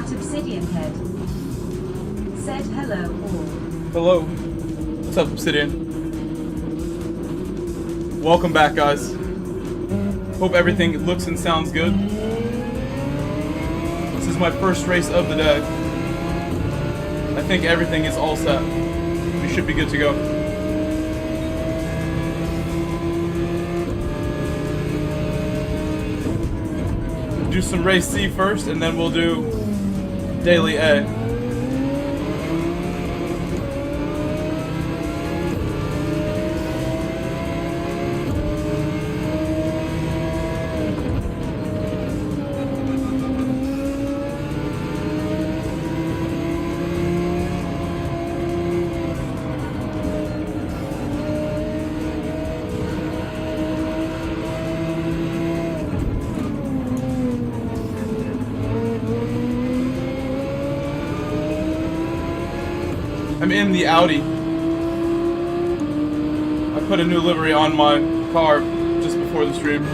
At Obsidian Head. Said hello all. Hello. What's up, Obsidian? Welcome back, guys. Hope everything looks and sounds good. This is my first race of the day. I think everything is all set. We should be good to go. Do some race C first, and then we'll do daily A. I'm in the Audi. I put a new livery on my car just before the stream.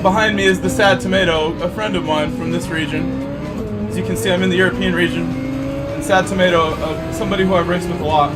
Behind me is the Sad Tomato, a friend of mine from this region. As you can see, I'm in the European region. And Sad Tomato, somebody who I've raced with a lot.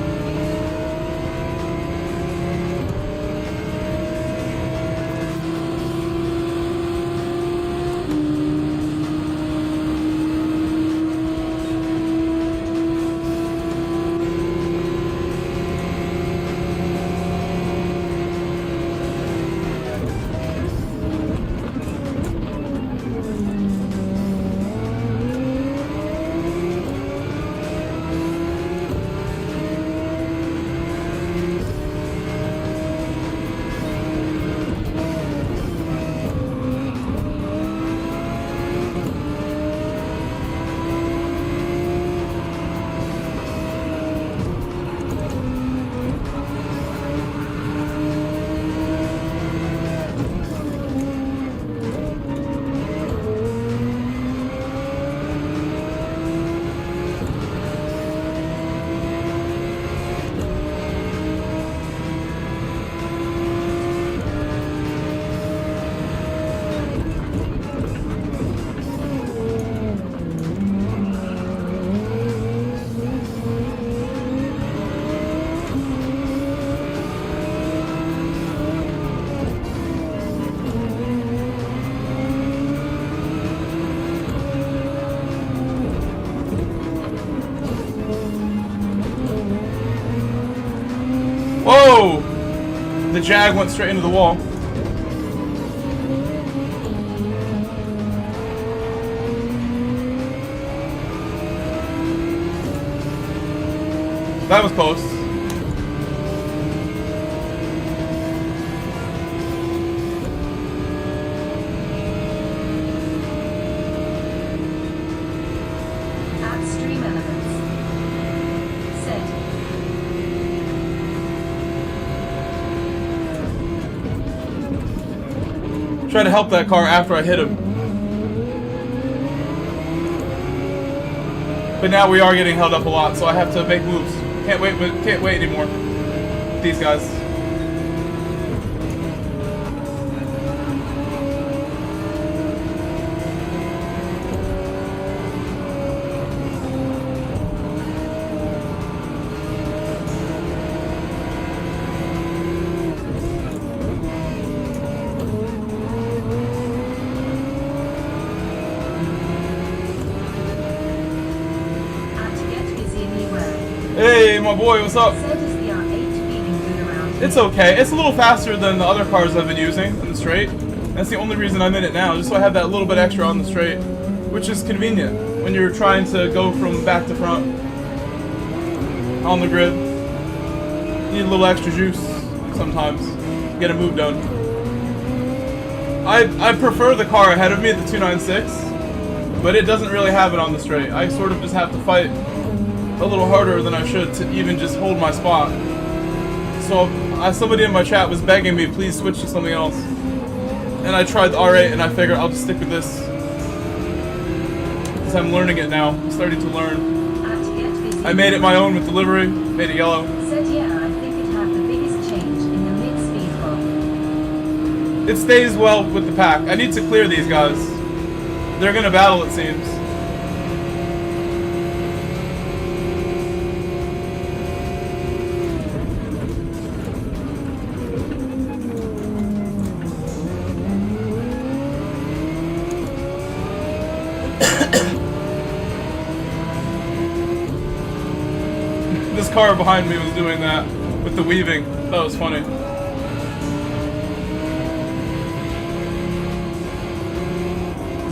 Whoa! The Jag went straight into the wall. That was close. At Stream Elements. Said. Try to help that car after I hit him. But now we are getting held up a lot, so I have to make moves. Can't wait anymore. These guys. Hey, my boy, what's up? It's okay. It's a little faster than the other cars I've been using in the straight. That's the only reason I'm in it now, just so I have that little bit extra on the straight, which is convenient when you're trying to go from back to front on the grid. You need a little extra juice sometimes. Get a move done. I prefer the car ahead of me, the 296. but it doesn't really have it on the straight. I sort of just have to fight a little harder than I should to even just hold my spot. So somebody in my chat was begging me, please switch to something else. And I tried the R8 and I figured I'll just stick with this. Because I'm learning it now. I'm starting to learn. I made it my own with delivery, made it yellow. Said yeah, I think it had the biggest change in the mid-speed roll. It stays well with the pack. I need to clear these guys. They're gonna battle, it seems. This car behind me was doing that with the weaving. That was funny.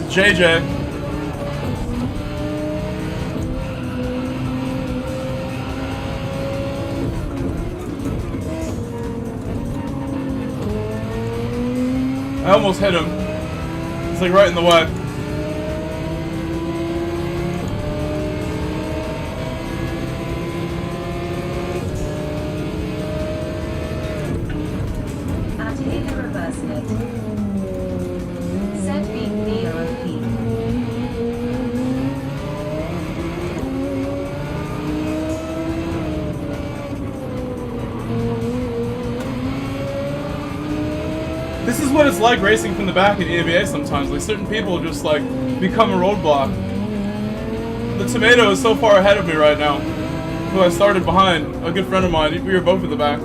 JJ. I almost hit him. It's like right in the way. This is what it's like racing from the back in EABA sometimes. Like certain people just like become a roadblock. The tomato is so far ahead of me right now. Who I started behind. A good friend of mine. We were both in the back.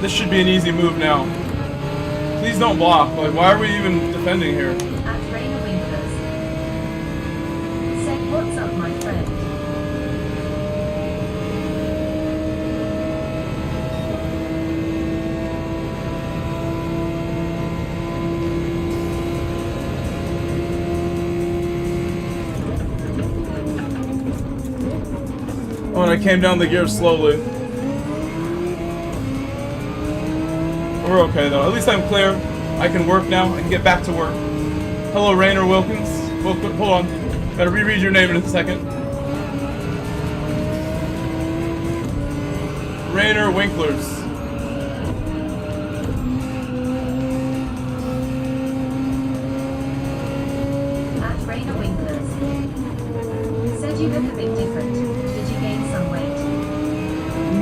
This should be an easy move now. Please don't block. Like, why are we even defending here? At Rainer Winkers. Said, what's up, my friend? Oh, and I came down the gear slowly. We're okay though. At least I'm clear. I can work now. I can get back to work. Hello, Rainer Wilkins. Hold on. Gotta reread your name in a second. Rainer Winklers. At Rainer Winklers. Said you look a bit different. Did you gain some weight?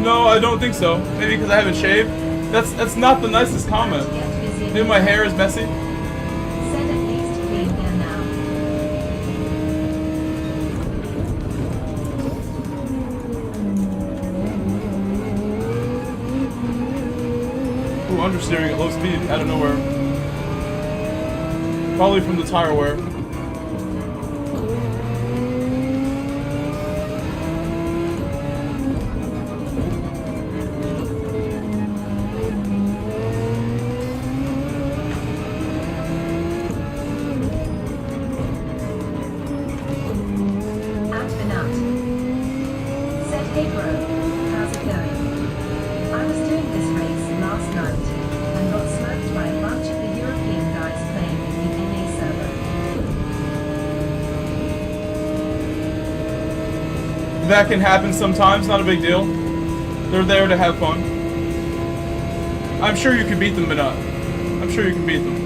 No, I don't think so. Maybe because I haven't shaved. That's not the nicest comment. Maybe my hair is messy. Said at least clean hair now. Ooh, understeering at low speed out of nowhere. Probably from the tire wear. That can happen sometimes, not a big deal. They're there to have fun. I'm sure you can beat them, but not. I'm sure you can beat them.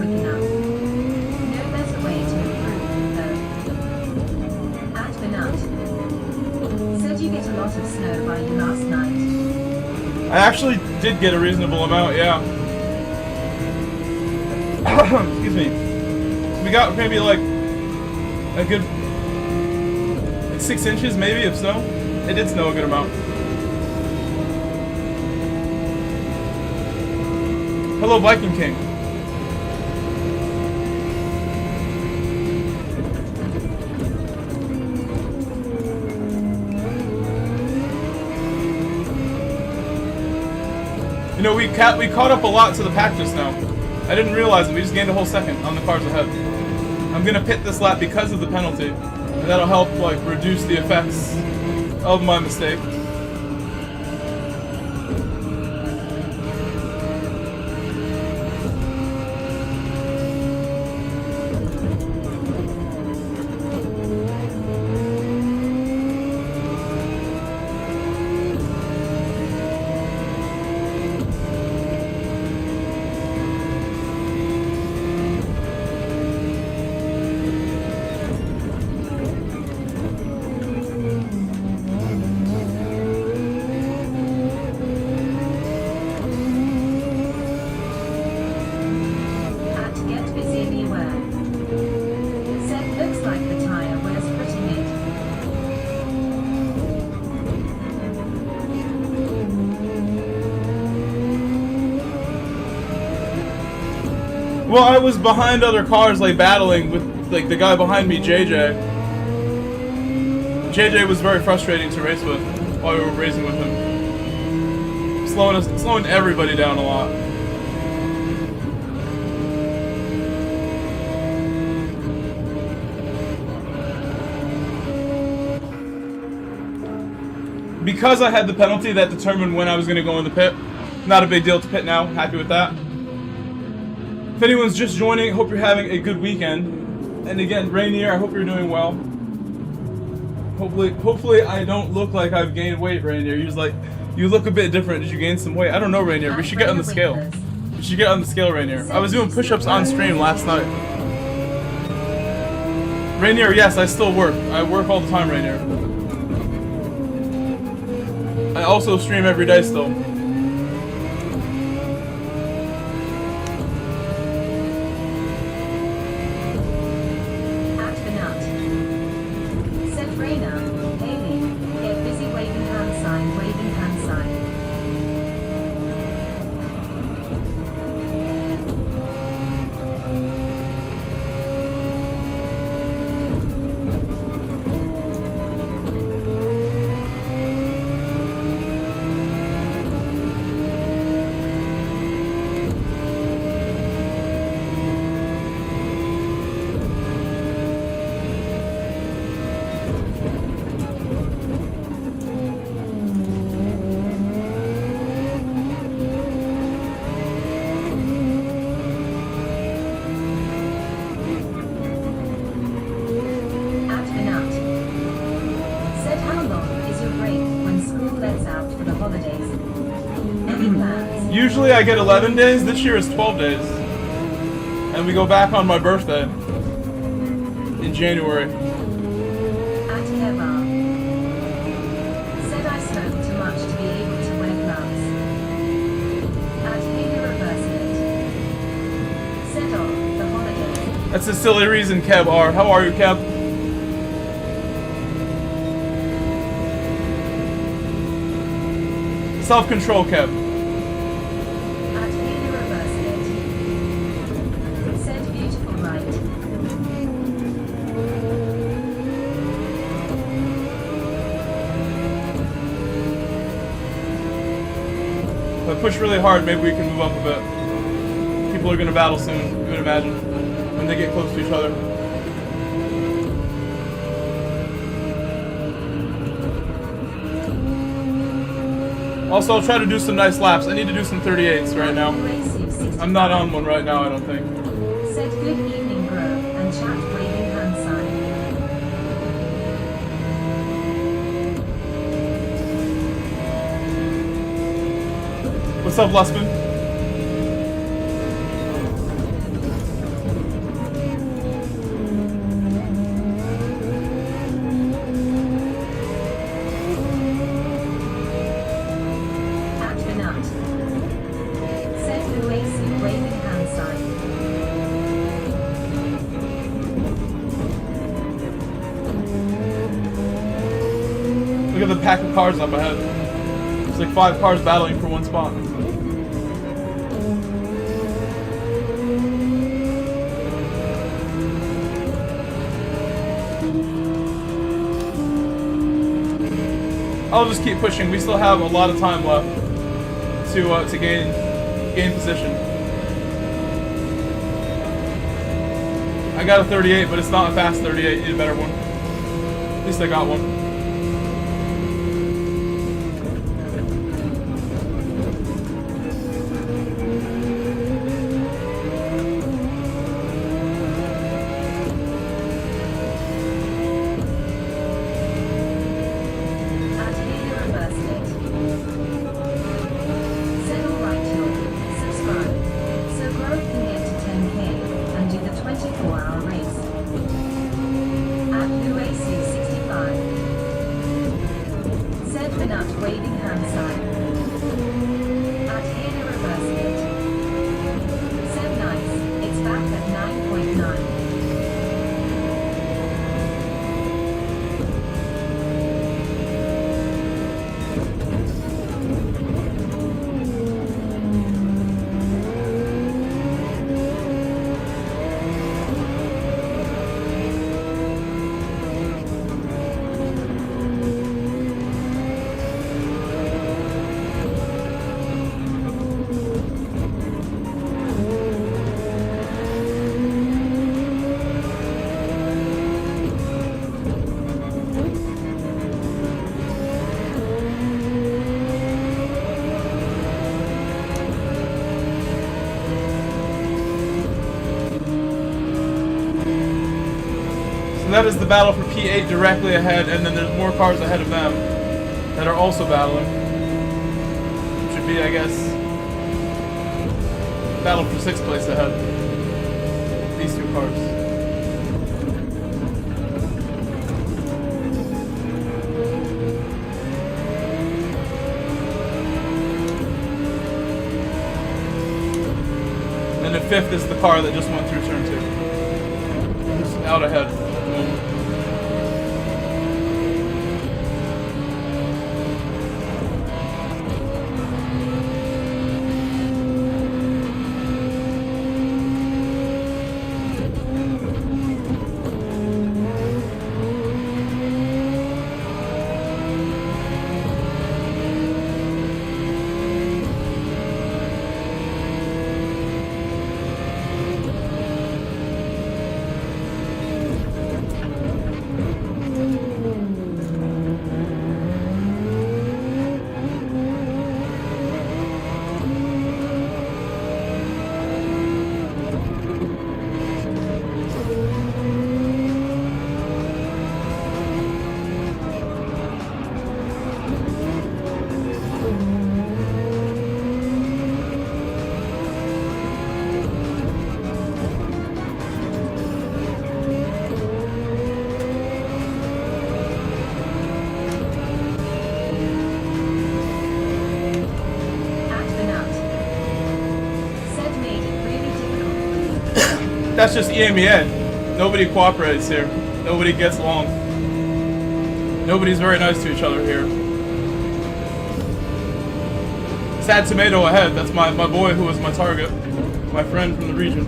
quick enough. No better way to improve, though. At the nut. Said you get a lot of snow by you last night. I actually did get a reasonable amount, yeah. Excuse me. We got maybe like a good 6 inches maybe of snow. It did snow a good amount. Hello, Viking King. You know, we caught up a lot to the pack just now. I didn't realize it. We just gained a whole second on the cars ahead. I'm gonna pit this lap because of the penalty, and that'll help like reduce the effects of my mistake. Well, I was behind other cars, like, battling with, like, the guy behind me, JJ. JJ was very frustrating to race with while we were racing with him. Slowing everybody down a lot. Because I had the penalty, that determined when I was going to go in the pit. Not a big deal to pit now. Happy with that. If anyone's just joining, hope you're having a good weekend. And again, Rainier, I hope you're doing well. Hopefully I don't look like I've gained weight, Rainier. You look a bit different. Did you gain some weight? I don't know, Rainier. We should get on the scale. We should get on the scale, Rainier. I was doing push-ups on stream last night. Rainier, yes, I still work. I work all the time, Rainier. I also stream every day still. Usually I get 11 days, this year is 12 days. And we go back on my birthday. In January. At Keva. Said I smoked too much to be able to wear gloves. At Hager reverse it. Said on the holidays. That's a silly reason, Kev R. How are you, Kev? Self-control, Kev. Push really hard, maybe we can move up a bit. People are going to battle soon, you would imagine, when they get close to each other. Also, I'll try to do some nice laps. I need to do some 38s right now. I'm not on one right now, I don't think. Said good evening, bro, and chat waving hand sign. What's up, Lusman? Look at the pack of cars up ahead. It's like 5 cars battling for one spot. I'll just keep pushing. We still have a lot of time left to gain position. I got a 38, but it's not a fast 38. You need a better one. At least I got one. That is the battle for P8 directly ahead, and then there's more cars ahead of them that are also battling. Should be, I guess, battle for 6th place ahead. These 2 cars. And then 5th is the car that just went through turn 2. Just out ahead. That's just EMEA. Nobody cooperates here. Nobody gets along. Nobody's very nice to each other here. Sad Tomato ahead. That's my boy who was my target. My friend from the region.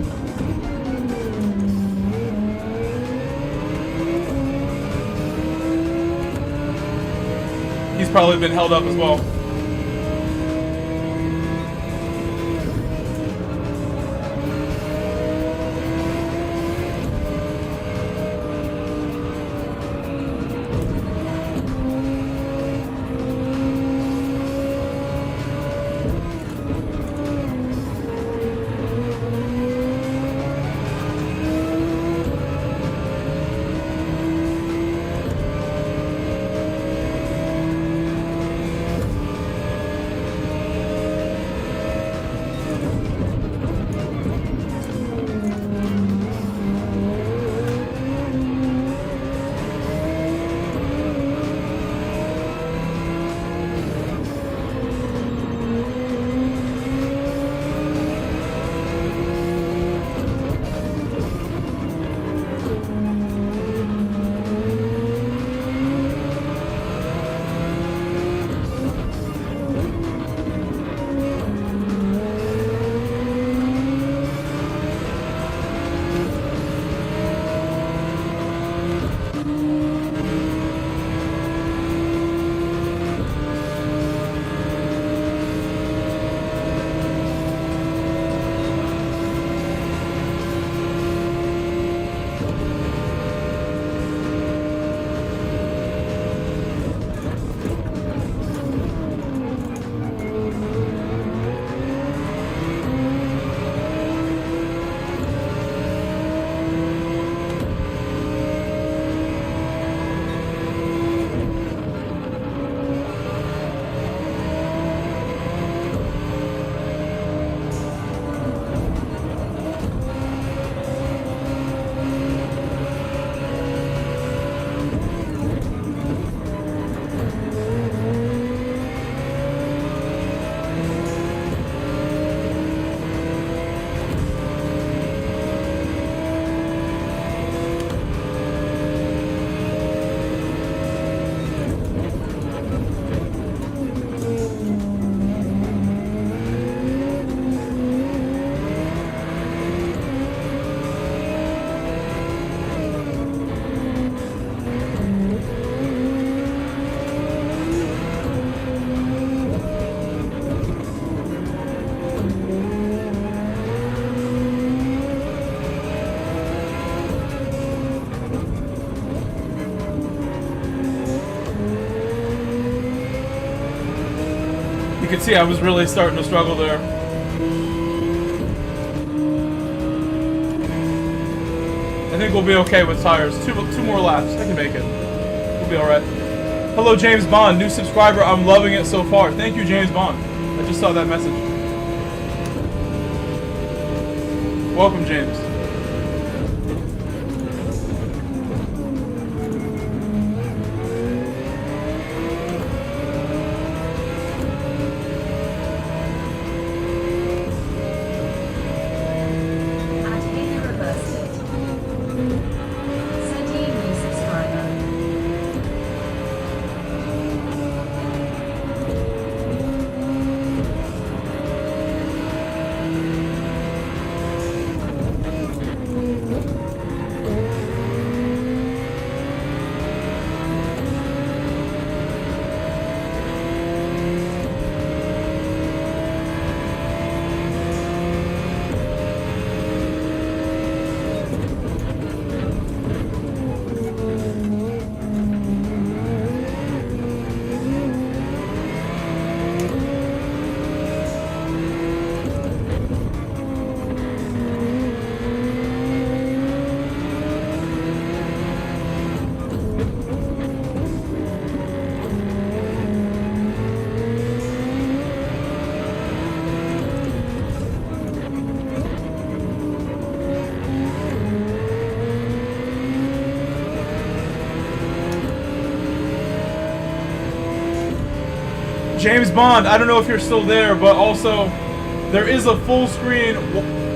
He's probably been held up as well. You can see I was really starting to struggle there. I think we'll be okay with tires. Two more laps. I can make it. We'll be alright. Hello, James Bond. New subscriber. I'm loving it so far. Thank you, James Bond. I just saw that message. Welcome, James. James Bond, I don't know if you're still there, but also there is a full screen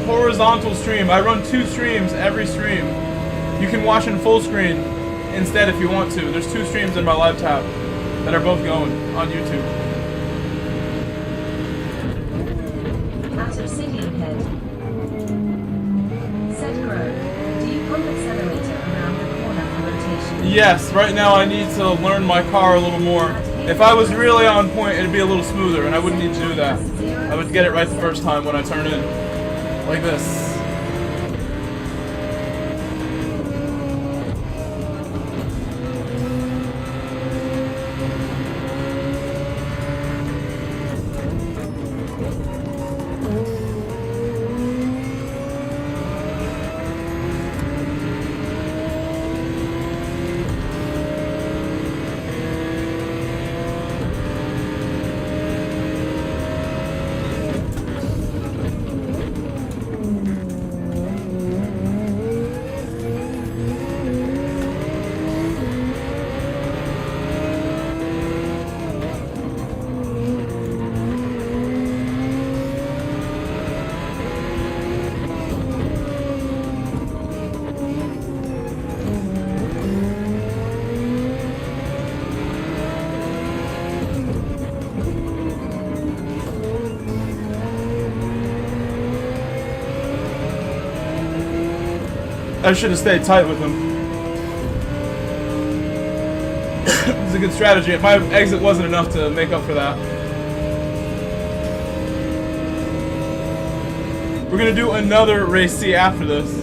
horizontal stream. I run 2 streams every stream. You can watch in full screen instead if you want to. There's 2 streams in my live tab that are both going on YouTube. At Obsidian Head. LedgeCrew, do you pump accelerator around the corner for rotation? Yes, right now I need to learn my car a little more. If I was really on point, it'd be a little smoother, and I wouldn't need to do that. I would get it right the first time when I turn in. Like this. I should have stayed tight with him. It's a good strategy. My exit wasn't enough to make up for that. We're gonna do another race C after this.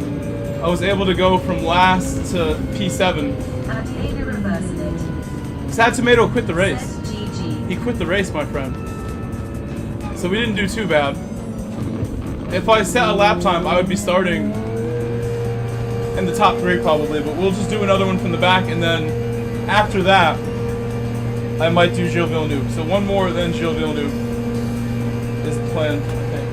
I was able to go from last to P7. Sad Tomato quit the race. He quit the race, my friend. So we didn't do too bad. If I set a lap time, I would be starting in the top 3 probably, but we'll just do another one from the back, and then after that, I might do Gilles Villeneuve. So one more, then Gilles Villeneuve is the plan, I think.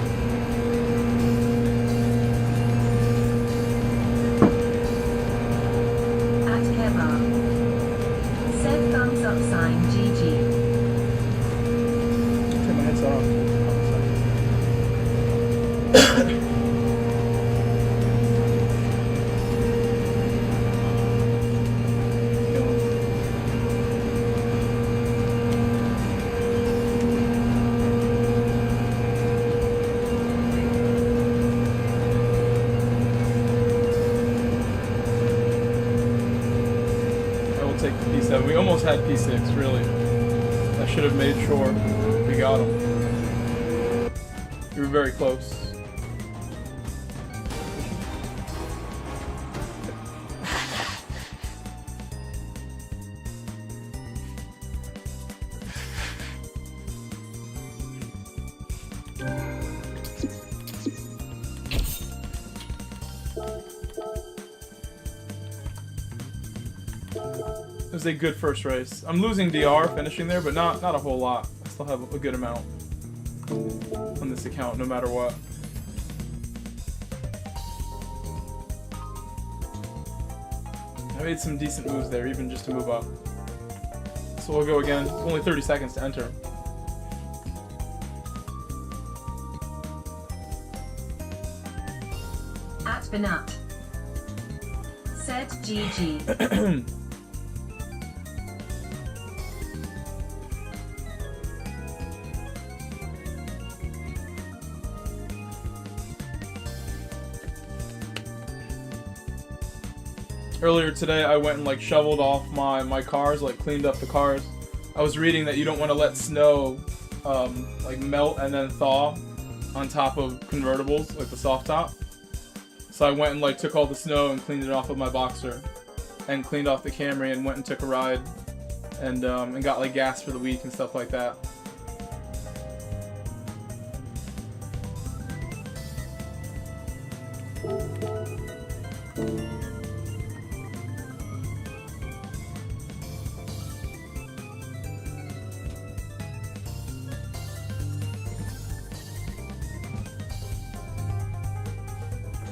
At Keba. Said thumbs up sign GG. Take my headset off. Take the P7. We almost had P6, really. I should have made sure we got him. We were very close. It was a good first race. I'm losing DR finishing there, but not a whole lot. I still have a good amount on this account, no matter what. I made some decent moves there, even just to move up. So we'll go again. It's only 30 seconds to enter. At Benut. Said GG. Earlier today, I went and like shoveled off my cars, like cleaned up the cars. I was reading that you don't want to let snow like melt and then thaw on top of convertibles, like the soft top. So I went and like took all the snow and cleaned it off of my Boxer, and cleaned off the Camry and went and took a ride, and got like gas for the week and stuff like that.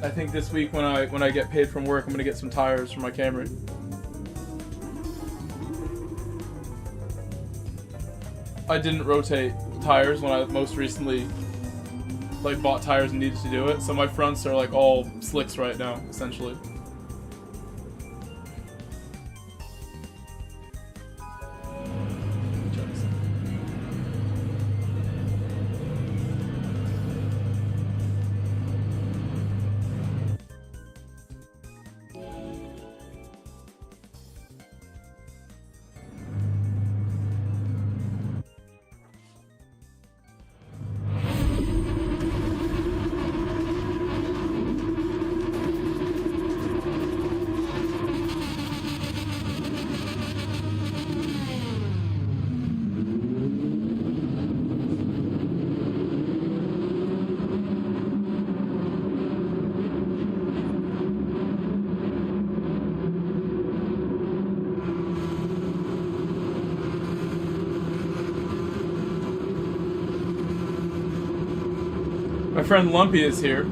I think this week when I get paid from work, I'm gonna get some tires for my Camry. I didn't rotate tires when I most recently like bought tires and needed to do it, so my fronts are like all slicks right now, essentially. My friend Lumpy is here.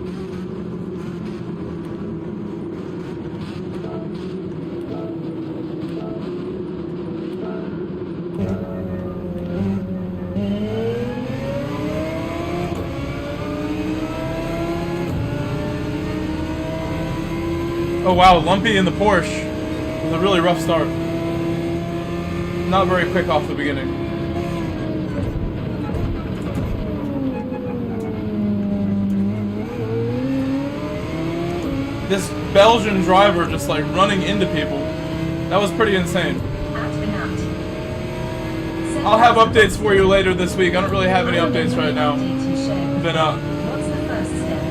Oh wow, Lumpy in the Porsche. It was a really rough start. Not very quick off the beginning. This Belgian driver just like running into people. That was pretty insane. I'll have updates for you later this week. I don't really have any updates right now. Been up. What's the first step?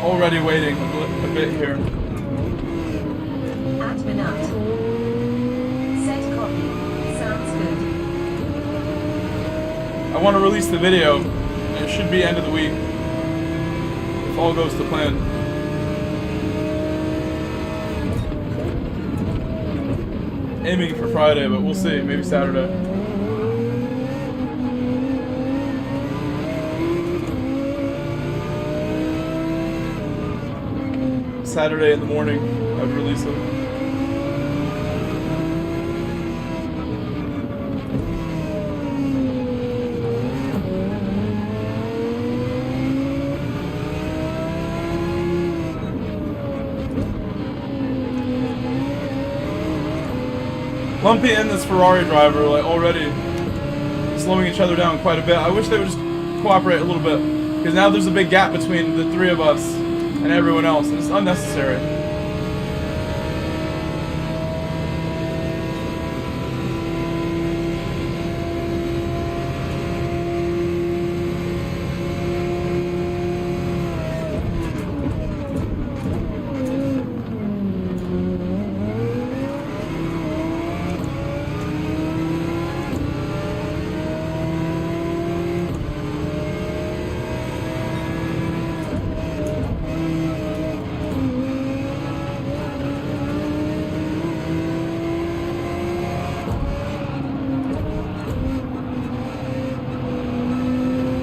Already waiting a bit here. At Benut. Set copy. Sounds good. I want to release the video. It should be end of the week, if all goes to plan. Aiming for Friday, but we'll see. Maybe Saturday. Saturday in the morning, I'd release it. Lumpy and this Ferrari driver like already slowing each other down quite a bit. I wish they would just cooperate a little bit, because now there's a big gap between the three of us and everyone else, and it's unnecessary.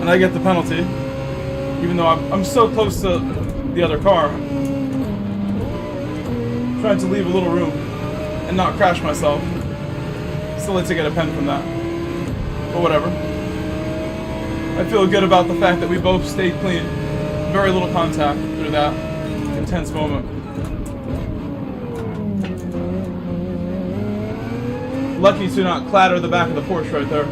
and I get the penalty, even though I'm so close to the other car. Trying to leave a little room and not crash myself. Still like to get a pen from that. But whatever. I feel good about the fact that we both stayed clean. Very little contact through that intense moment. Lucky to not clatter the back of the Porsche right there.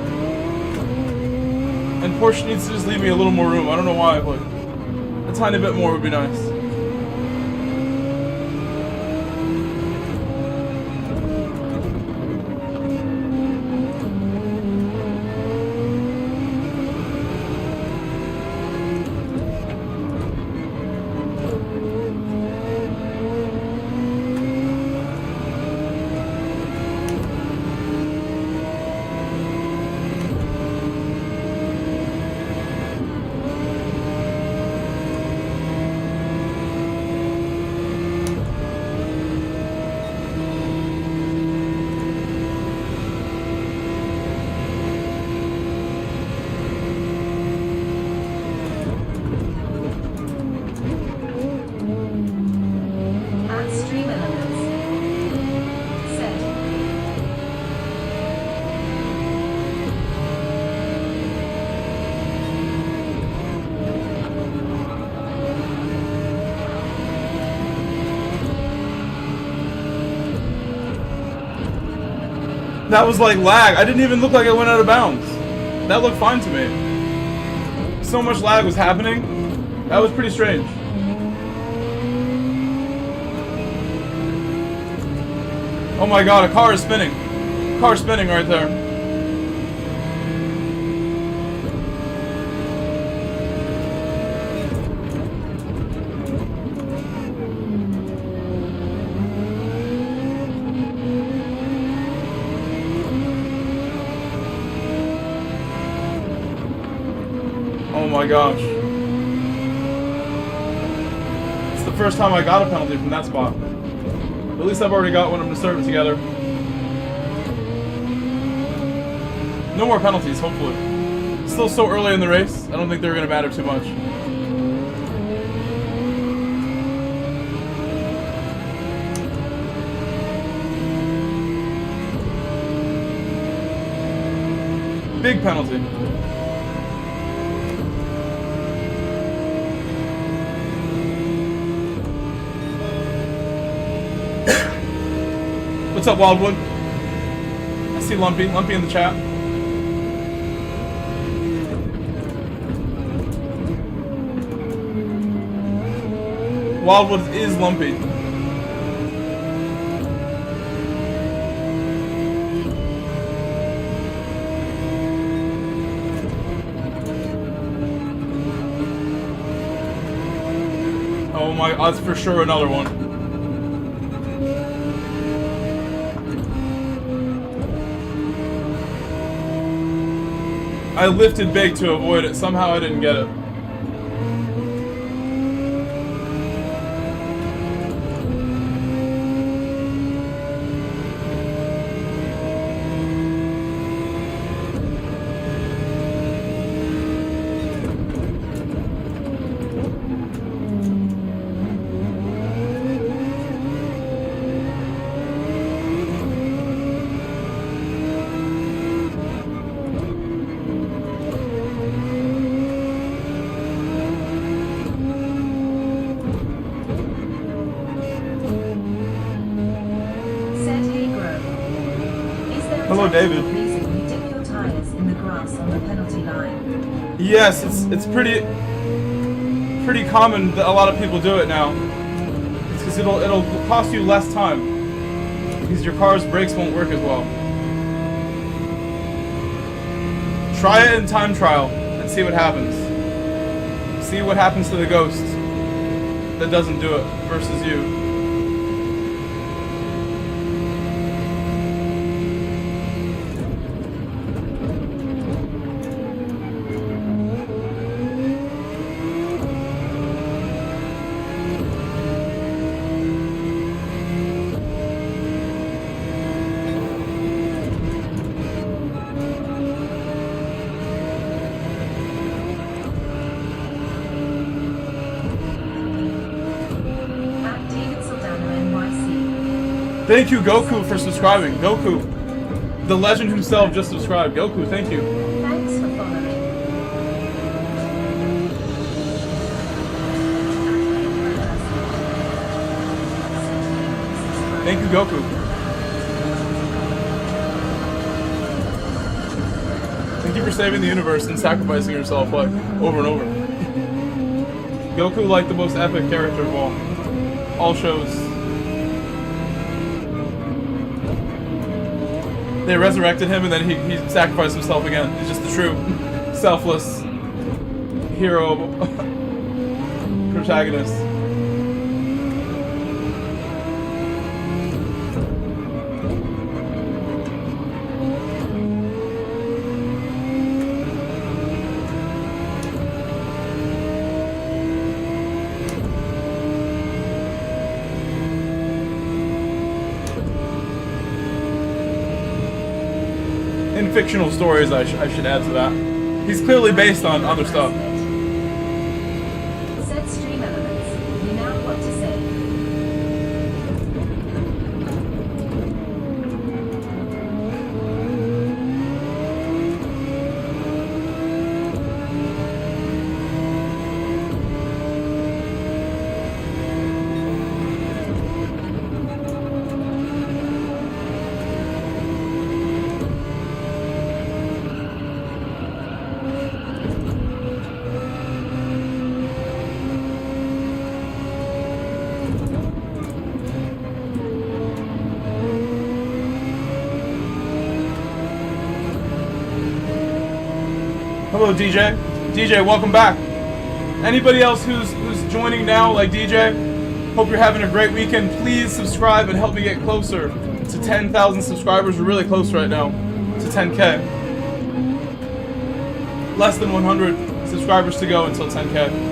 And Porsche needs to just leave me a little more room. I don't know why, but a tiny bit more would be nice. That was like lag. I didn't even look like I went out of bounds. That looked fine to me. So much lag was happening. That was pretty strange. Oh my god, a car is spinning. Car spinning right there. Oh my gosh. It's the first time I got a penalty from that spot. At least I've already got one. I'm gonna serve it together. No more penalties, hopefully. Still so early in the race, I don't think they're gonna matter too much. Big penalty. What's up, Wildwood? I see Lumpy. Lumpy in the chat. Wildwood is Lumpy. Oh my, that's for sure another one. I lifted big to avoid it. Somehow I didn't get it. Hello, David. You dip your tires in the grass on the penalty line. Yes, it's pretty common that a lot of people do it now. It's because it'll cost you less time because your car's brakes won't work as well. Try it in time trial and see what happens. See what happens to the ghost that doesn't do it versus you. Thank you, Goku, for subscribing. Goku, the legend himself, just subscribed. Goku, thank you. Thanks for following. Thank you, Goku. Thank you for saving the universe and sacrificing yourself like over and over. Goku, like the most epic character of all shows. They resurrected him and then he sacrificed himself again. He's just the true, selfless hero protagonist. In fictional stories, I should add to that. He's clearly based on other stuff. Set stream elements. You know what to say. Hello, DJ. DJ, welcome back. Anybody else who's joining now, like DJ, hope you're having a great weekend. Please subscribe and help me get closer to 10,000 subscribers. We're really close right now to 10K. Less than 100 subscribers to go until 10K.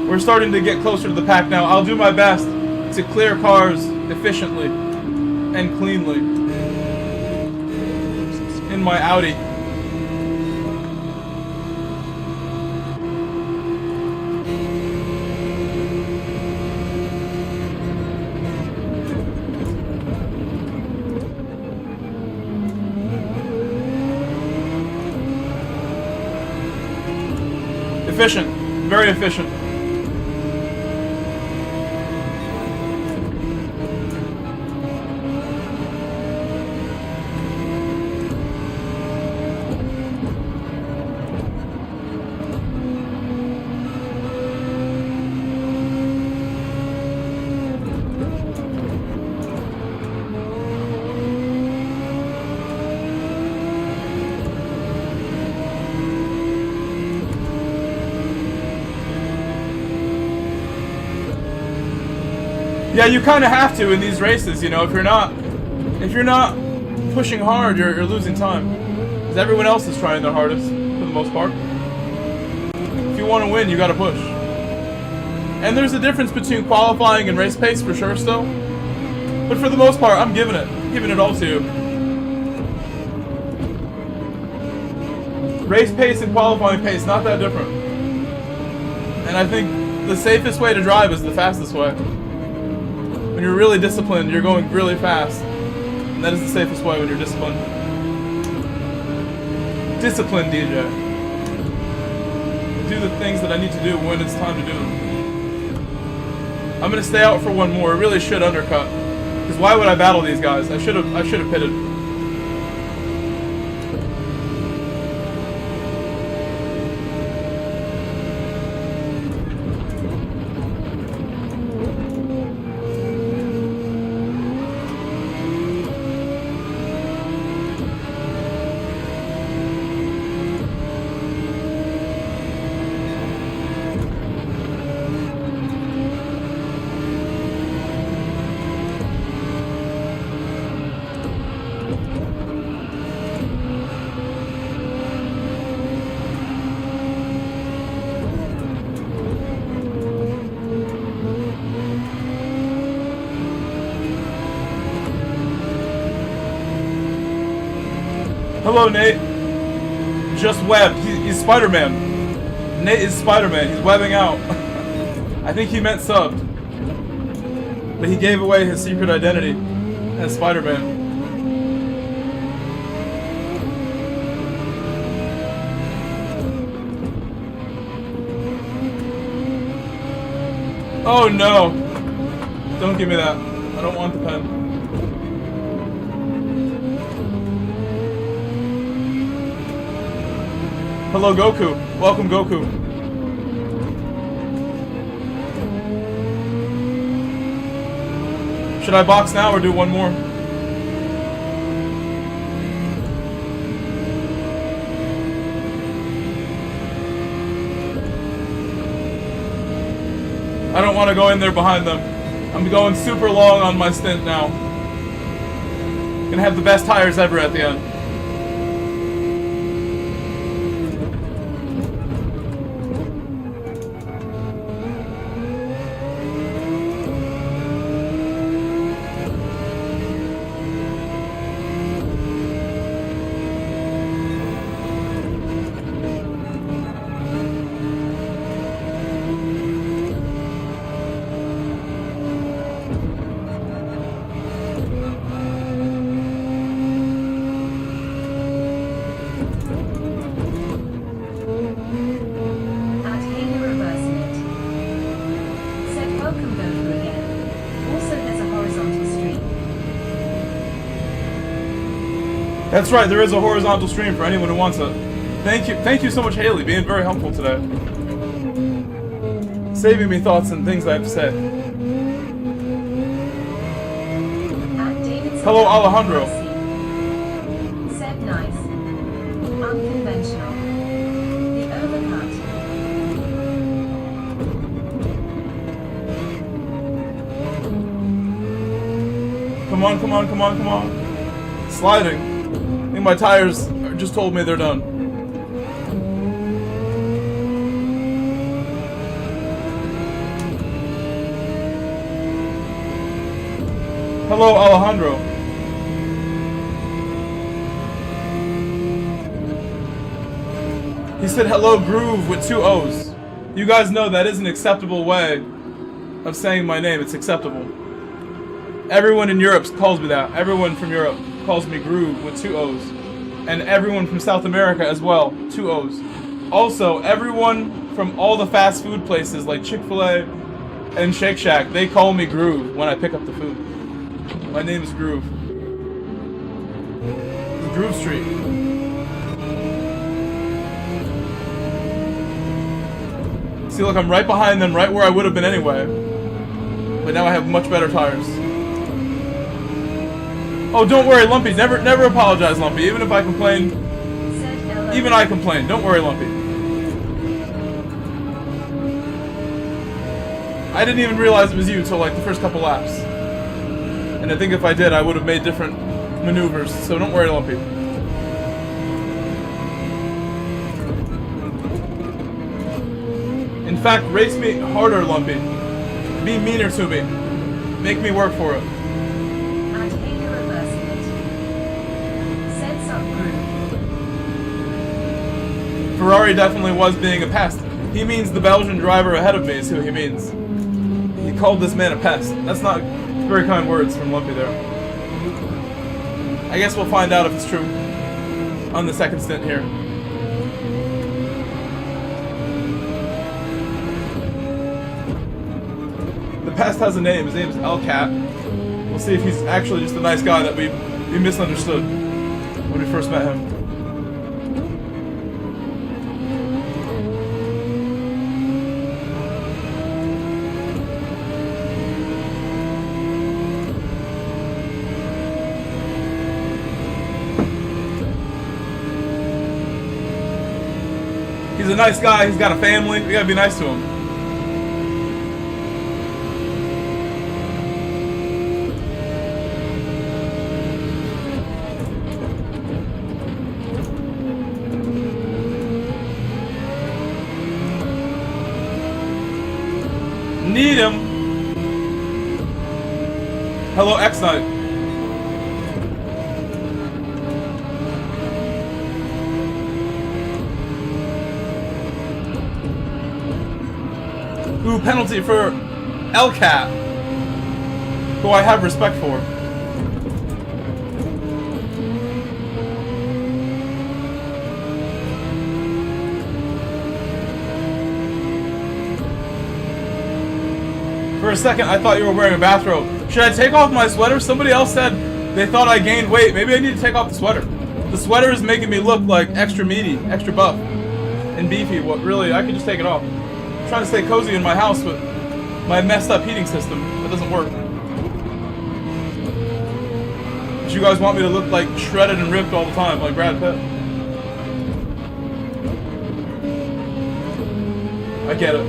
We're starting to get closer to the pack now. I'll do my best to clear cars efficiently and cleanly in my Audi. Efficient, very efficient. Yeah, you kind of have to in these races, you know. If you're not pushing hard, you're losing time. Because everyone else is trying their hardest, for the most part. If you want to win, you got to push. And there's a difference between qualifying and race pace, for sure, still. But for the most part, I'm giving it all to you. Race pace and qualifying pace, not that different. And I think the safest way to drive is the fastest way. When you're really disciplined, you're going really fast. And that is the safest way when you're disciplined. Disciplined, DJ. Do the things that I need to do when it's time to do them. I'm gonna stay out for one more. I really should undercut. Because why would I battle these guys? I should have pitted. Hello, Nate. Just webbed. He's Spider-Man. Nate is Spider-Man. He's webbing out. I think he meant subbed. But he gave away his secret identity as Spider-Man. Oh no! Don't give me that. I don't want the pen. Hello, Goku. Welcome, Goku. Should I box now or do one more? I don't want to go in there behind them. I'm going super long on my stint now. Gonna have the best tires ever at the end. That's right, there is a horizontal stream for anyone who wants it. Thank you so much, Haley, being very helpful today. Saving me thoughts and things I have to say. Hello, Alejandro. Said nice. Unconventional. The overcut. Come on, come on, come on, come on. Sliding. I think my tires just told me they're done. Hello, Alejandro. He said hello, Groove, with 2 O's. You guys know that is an acceptable way of saying my name. It's acceptable. Everyone in Europe calls me that. Everyone from Europe calls me Groove with 2 O's. And everyone from South America as well, 2 O's. Also, everyone from all the fast food places like Chick-fil-A and Shake Shack, they call me Groove when I pick up the food. My name is Groove. It's Groove Street. See, look, I'm right behind them, right where I would have been anyway. But now I have much better tires. Oh, don't worry, Lumpy. Never apologize, Lumpy. Even if I complain, even I complain. Don't worry, Lumpy. I didn't even realize it was you until like the first couple laps. And I think if I did, I would have made different maneuvers. So don't worry, Lumpy. In fact, race me harder, Lumpy. Be meaner to me. Make me work for it. Ferrari definitely was being a pest. He means the Belgian driver ahead of me is who he means. He called this man a pest. That's not very kind words from Lumpy there. I guess we'll find out if it's true on the second stint here. The pest has a name. His name is Elcat. We'll see if he's actually just a nice guy that we misunderstood when we first met him. He's a nice guy, he's got a family, we gotta be nice to him. Need him. Hello, X-Knight. Ooh, penalty for Elcat, who I have respect for. For a second, I thought you were wearing a bathrobe. Should I take off my sweater? Somebody else said they thought I gained weight. Maybe I need to take off the sweater. The sweater is making me look like extra meaty, extra buff, and beefy. What really, I could just take it off. I'm trying to stay cozy in my house with my messed up heating system. That doesn't work. But you guys want me to look like shredded and ripped all the time, like Brad Pitt. I get it.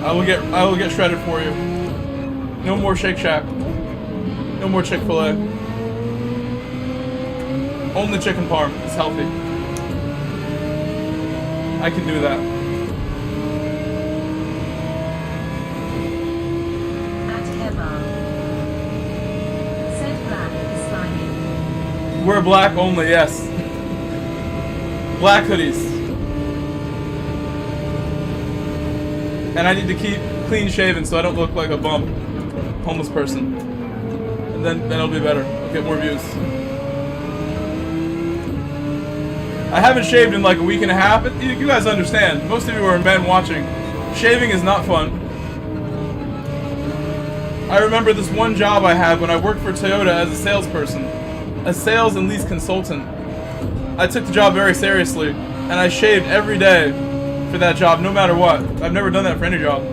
I will get shredded for you. No more Shake Shack. No more Chick-fil-A. Only chicken parm. It's healthy. I can do that. At Kebab. Said black is slimy. We're black only, yes. Black hoodies. And I need to keep clean shaven so I don't look like a bum homeless person. And then it'll be better. I'll get more views. I haven't shaved in like a week and a half. You guys understand. Most of you are men watching. Shaving is not fun. I remember this one job I had when I worked for Toyota as a salesperson. A sales and lease consultant. I took the job very seriously. And I shaved every day for that job, no matter what. I've never done that for any job.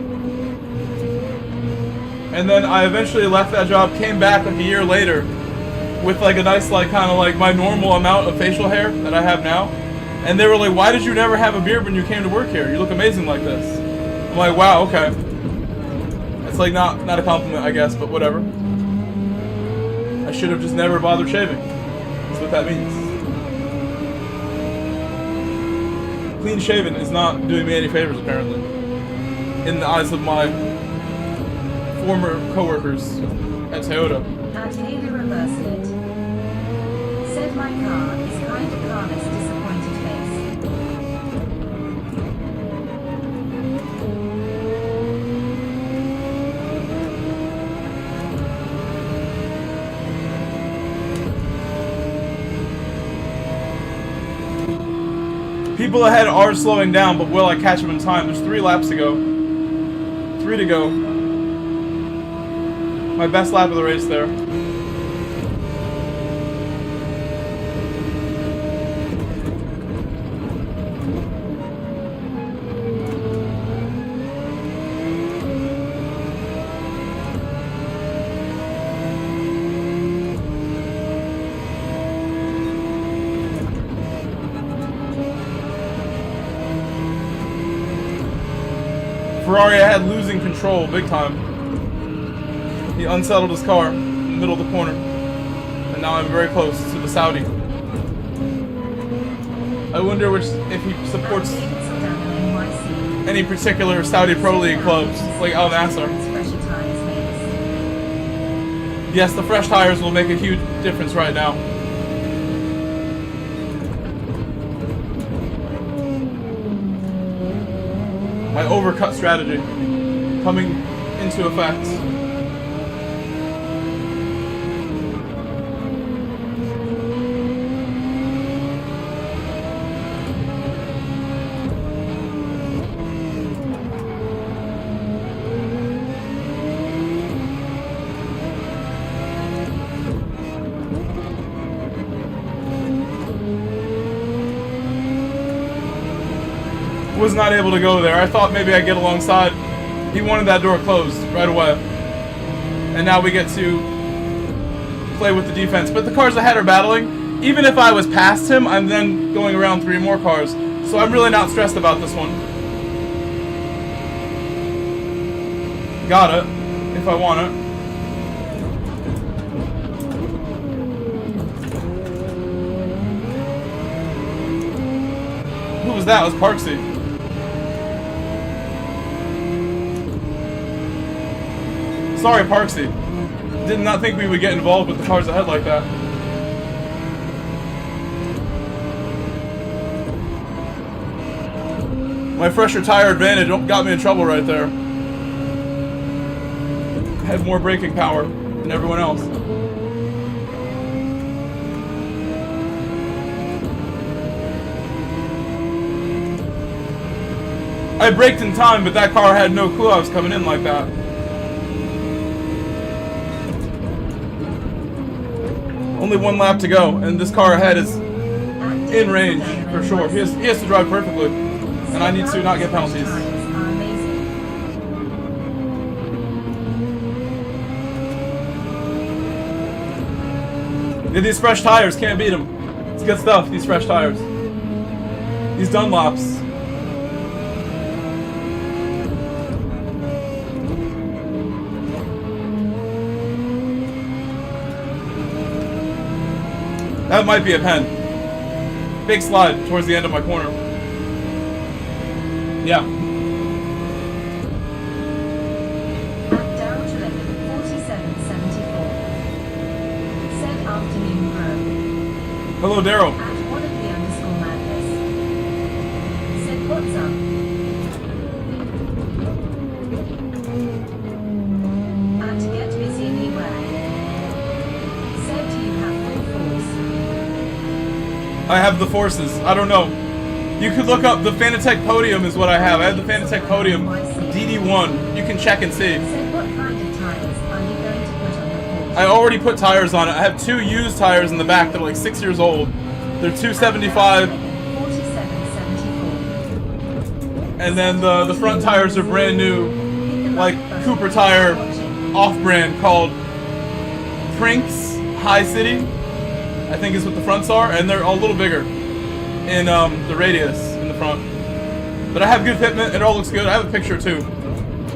And then I eventually left that job, came back like a year later with like a nice, like kind of like my normal amount of facial hair that I have now. And they were like, why did you never have a beard when you came to work here? You look amazing like this. I'm like, wow, okay. It's like not a compliment, I guess, but whatever. I should have just never bothered shaving. That's what that means. Clean shaven is not doing me any favors, apparently, in the eyes of my former coworkers at Toyota. At Haley reversed it. Said my car is kind of harness disappointed face. People ahead are slowing down, but will I catch them in time? There's 3 laps to go. 3 to go. My best lap of the race there. Ferrari I had losing control big time. He unsettled his car in the middle of the corner. And now I'm very close to the Saudi. I wonder if he supports any particular Saudi Pro League clubs, like Al Nassr. Yes, the fresh tires will make a huge difference right now. My overcut strategy coming into effect. Was not able to go there. I thought maybe I'd get alongside. He wanted that door closed right away. And now we get to play with the defense. But the cars ahead are battling. Even if I was past him, I'm then going around 3 more cars. So I'm really not stressed about this one. Got it, if I want it. Who was that? It was Parksy. Sorry, Parksy. Did not think we would get involved with the cars ahead like that. My fresher tire advantage got me in trouble right there. I had more braking power than everyone else. I braked in time, but that car had no clue I was coming in like that. Only one lap to go, and this car ahead is in range for sure. He has to drive perfectly, and I need to not get penalties. Yeah, these fresh tires can't beat them. It's good stuff. These fresh tires. These Dunlops. That might be a pen. Big slide towards the end of my corner. Yeah. Down to limit 47.74. Said afternoon bro. Hello, Daryl. At one of the underscore madness. Said what's up? And to get busy anywhere. Said do you have full force? I have the forces. I don't know. You could look up the Fanatec Podium is what I have. I have the Fanatec Podium DD1. You can check and see. Said what kind of tires are you going to put on your Porsche? I already put tires on it. I have 2 used tires in the back that are like 6 years old. They're 275. 47.74. And then the front tires are brand new, like Cooper tire off-brand called Prinks High City, I think is what the fronts are, and they're a little bigger in the radius in the front. But I have good fitment, it all looks good. I have a picture too,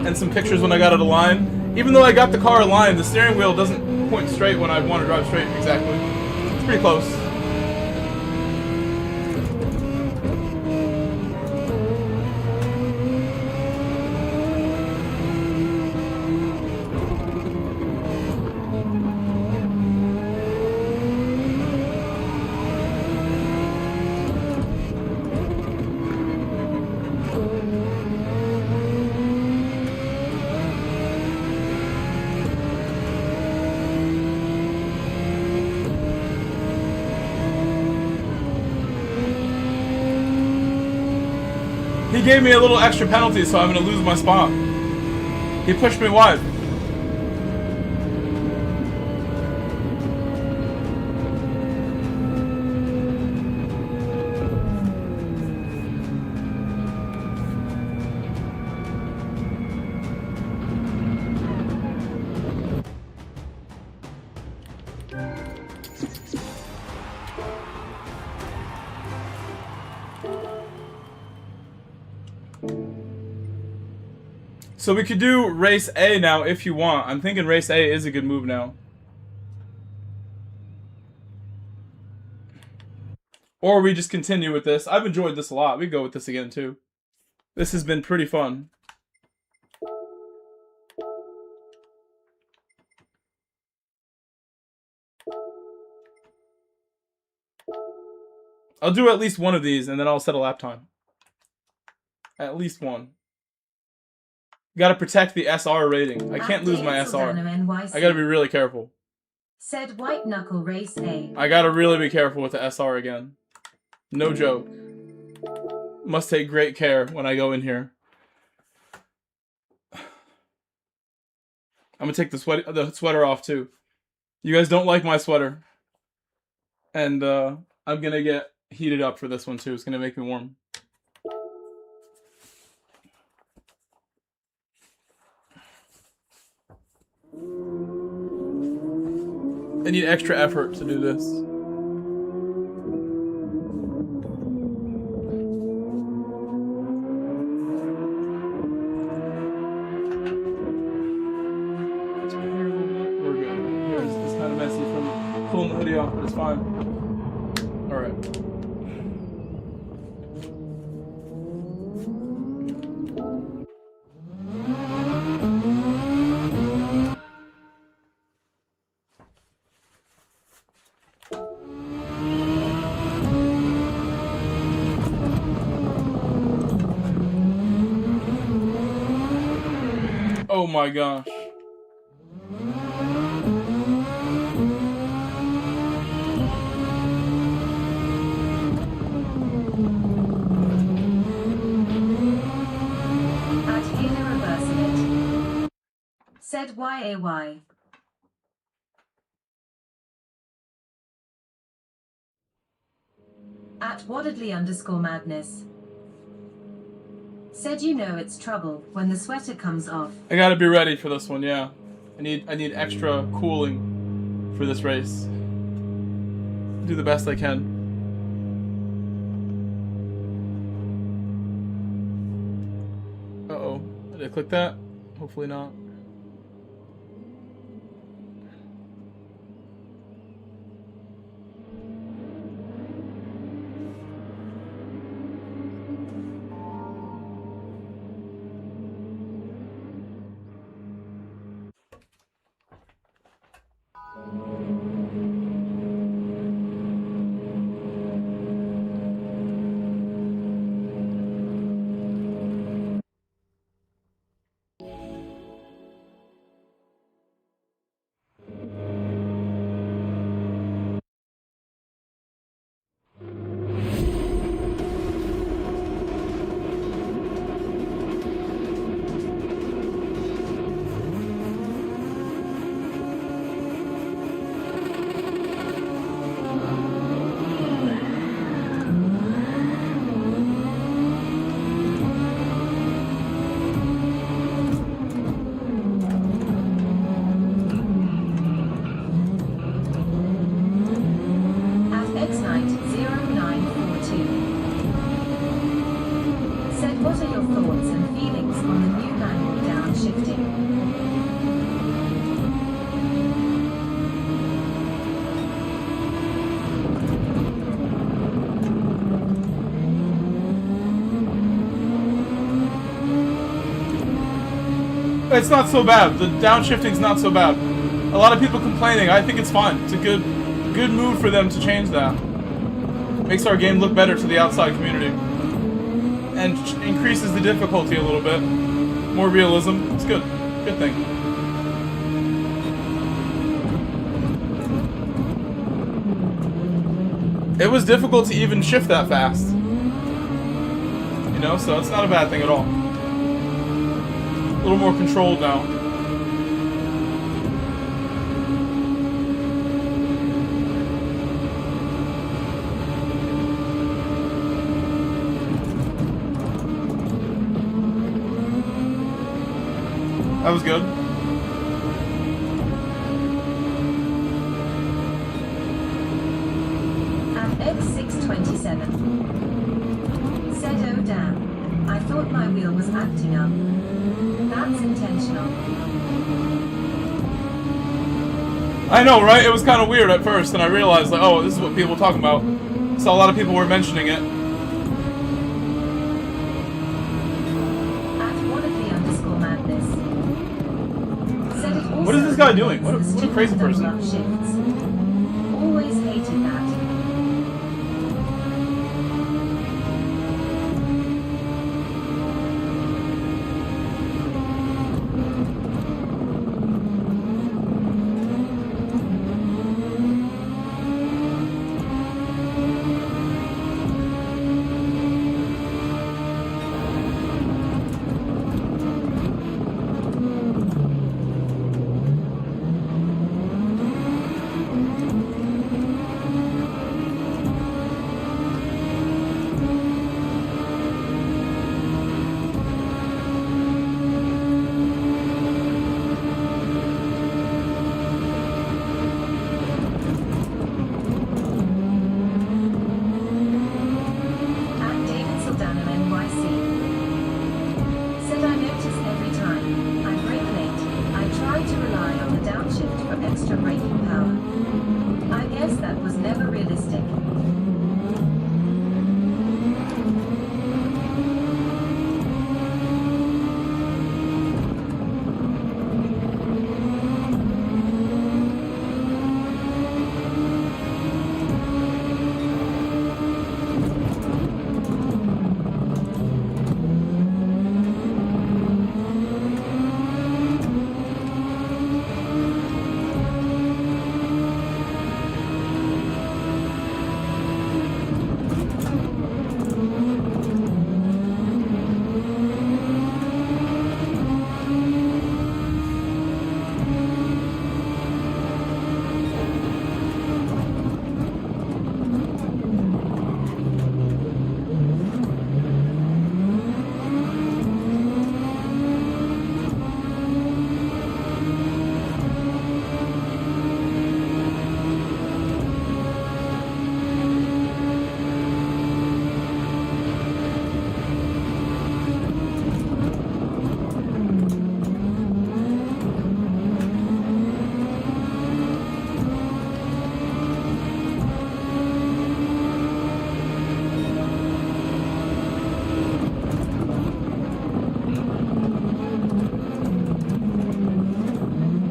and some pictures when I got it aligned. Even though I got the car aligned, the steering wheel doesn't point straight when I want to drive straight exactly. It's pretty close. He gave me a little extra penalty, so I'm going to lose my spot. He pushed me wide. So we could do race A now if you want. I'm thinking race A is a good move now. Or we just continue with this. I've enjoyed this a lot. We go with this again too. This has been pretty fun. I'll do at least one of these and then I'll set a lap time. At least one. Gotta protect the SR rating. I can't lose my SR. I gotta be really careful. Said white knuckle race A. I gotta really be careful with the SR again. No joke. Must take great care when I go in here. I'm gonna take the sweater off too. You guys don't like my sweater. And I'm gonna get heated up for this one too. It's gonna make me warm. I need extra effort to do this. We're good. It's kind of messy from pulling the hoodie off, but it's fine. Alright. my gosh. At Halo reversing it. Said YAY. At Waddedly_madness. Said you know it's trouble when the sweater comes off. I gotta be ready for this one, yeah. I need extra cooling for this race. Do the best I can. Uh-oh. Did I click that? Hopefully not. What are your thoughts and feelings on the new manual downshifting? It's not so bad. The downshifting's not so bad. A lot of people complaining. I think it's fine. It's a good move for them to change that. Makes our game look better to the outside community. And increases the difficulty a little bit. More realism. It's good. Good thing. It was difficult to even shift that fast. You know, so it's not a bad thing at all. A little more controlled now. That was good. At X627. Said, oh damn. I thought my wheel was acting up. That's intentional. I know, right? It was kind of weird at first, and I realized, like, oh, this is what people were talking about. So a lot of people were mentioning it. What is this guy doing? What a crazy person. Always hated that.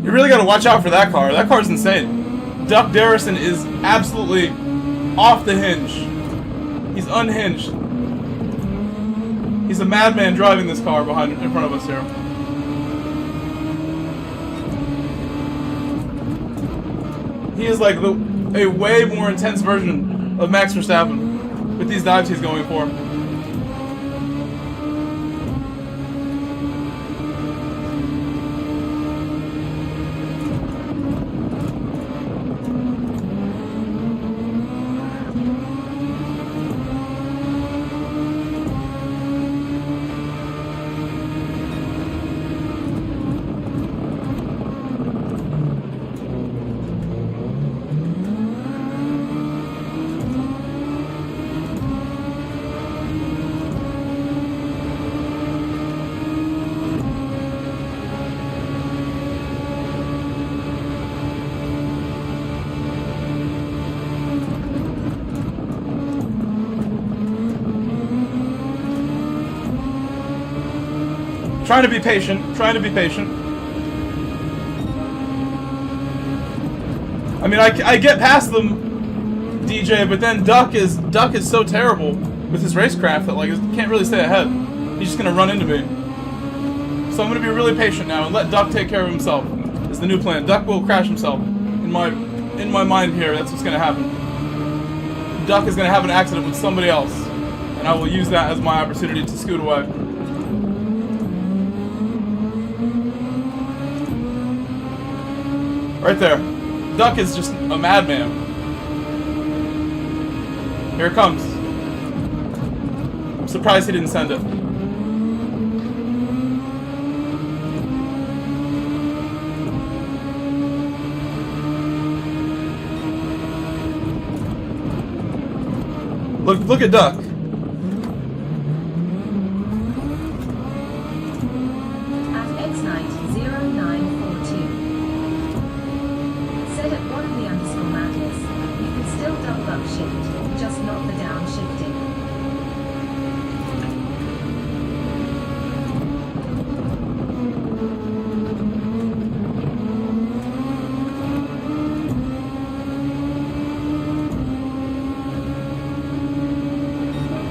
You really gotta watch out for that car. That car's insane. Duck Darrison is absolutely off the hinge. He's unhinged. He's a madman driving this car in front of us here. He is like a way more intense version of Max Verstappen with these dives he's going for. Trying to be patient, trying to be patient. I mean, I get past them, DJ, but then Duck is so terrible with his racecraft that, like, he can't really stay ahead. He's just gonna run into me. So I'm gonna be really patient now and let Duck take care of himself. Is the new plan. Duck will crash himself. In my mind here, that's what's gonna happen. Duck is gonna have an accident with somebody else, and I will use that as my opportunity to scoot away. Right there. Duck is just a madman. Here it comes. I'm surprised he didn't send it. Look at Duck. At X-Night 0942. Said at one of the underscore matters, you can still double up shift, just not the downshifting.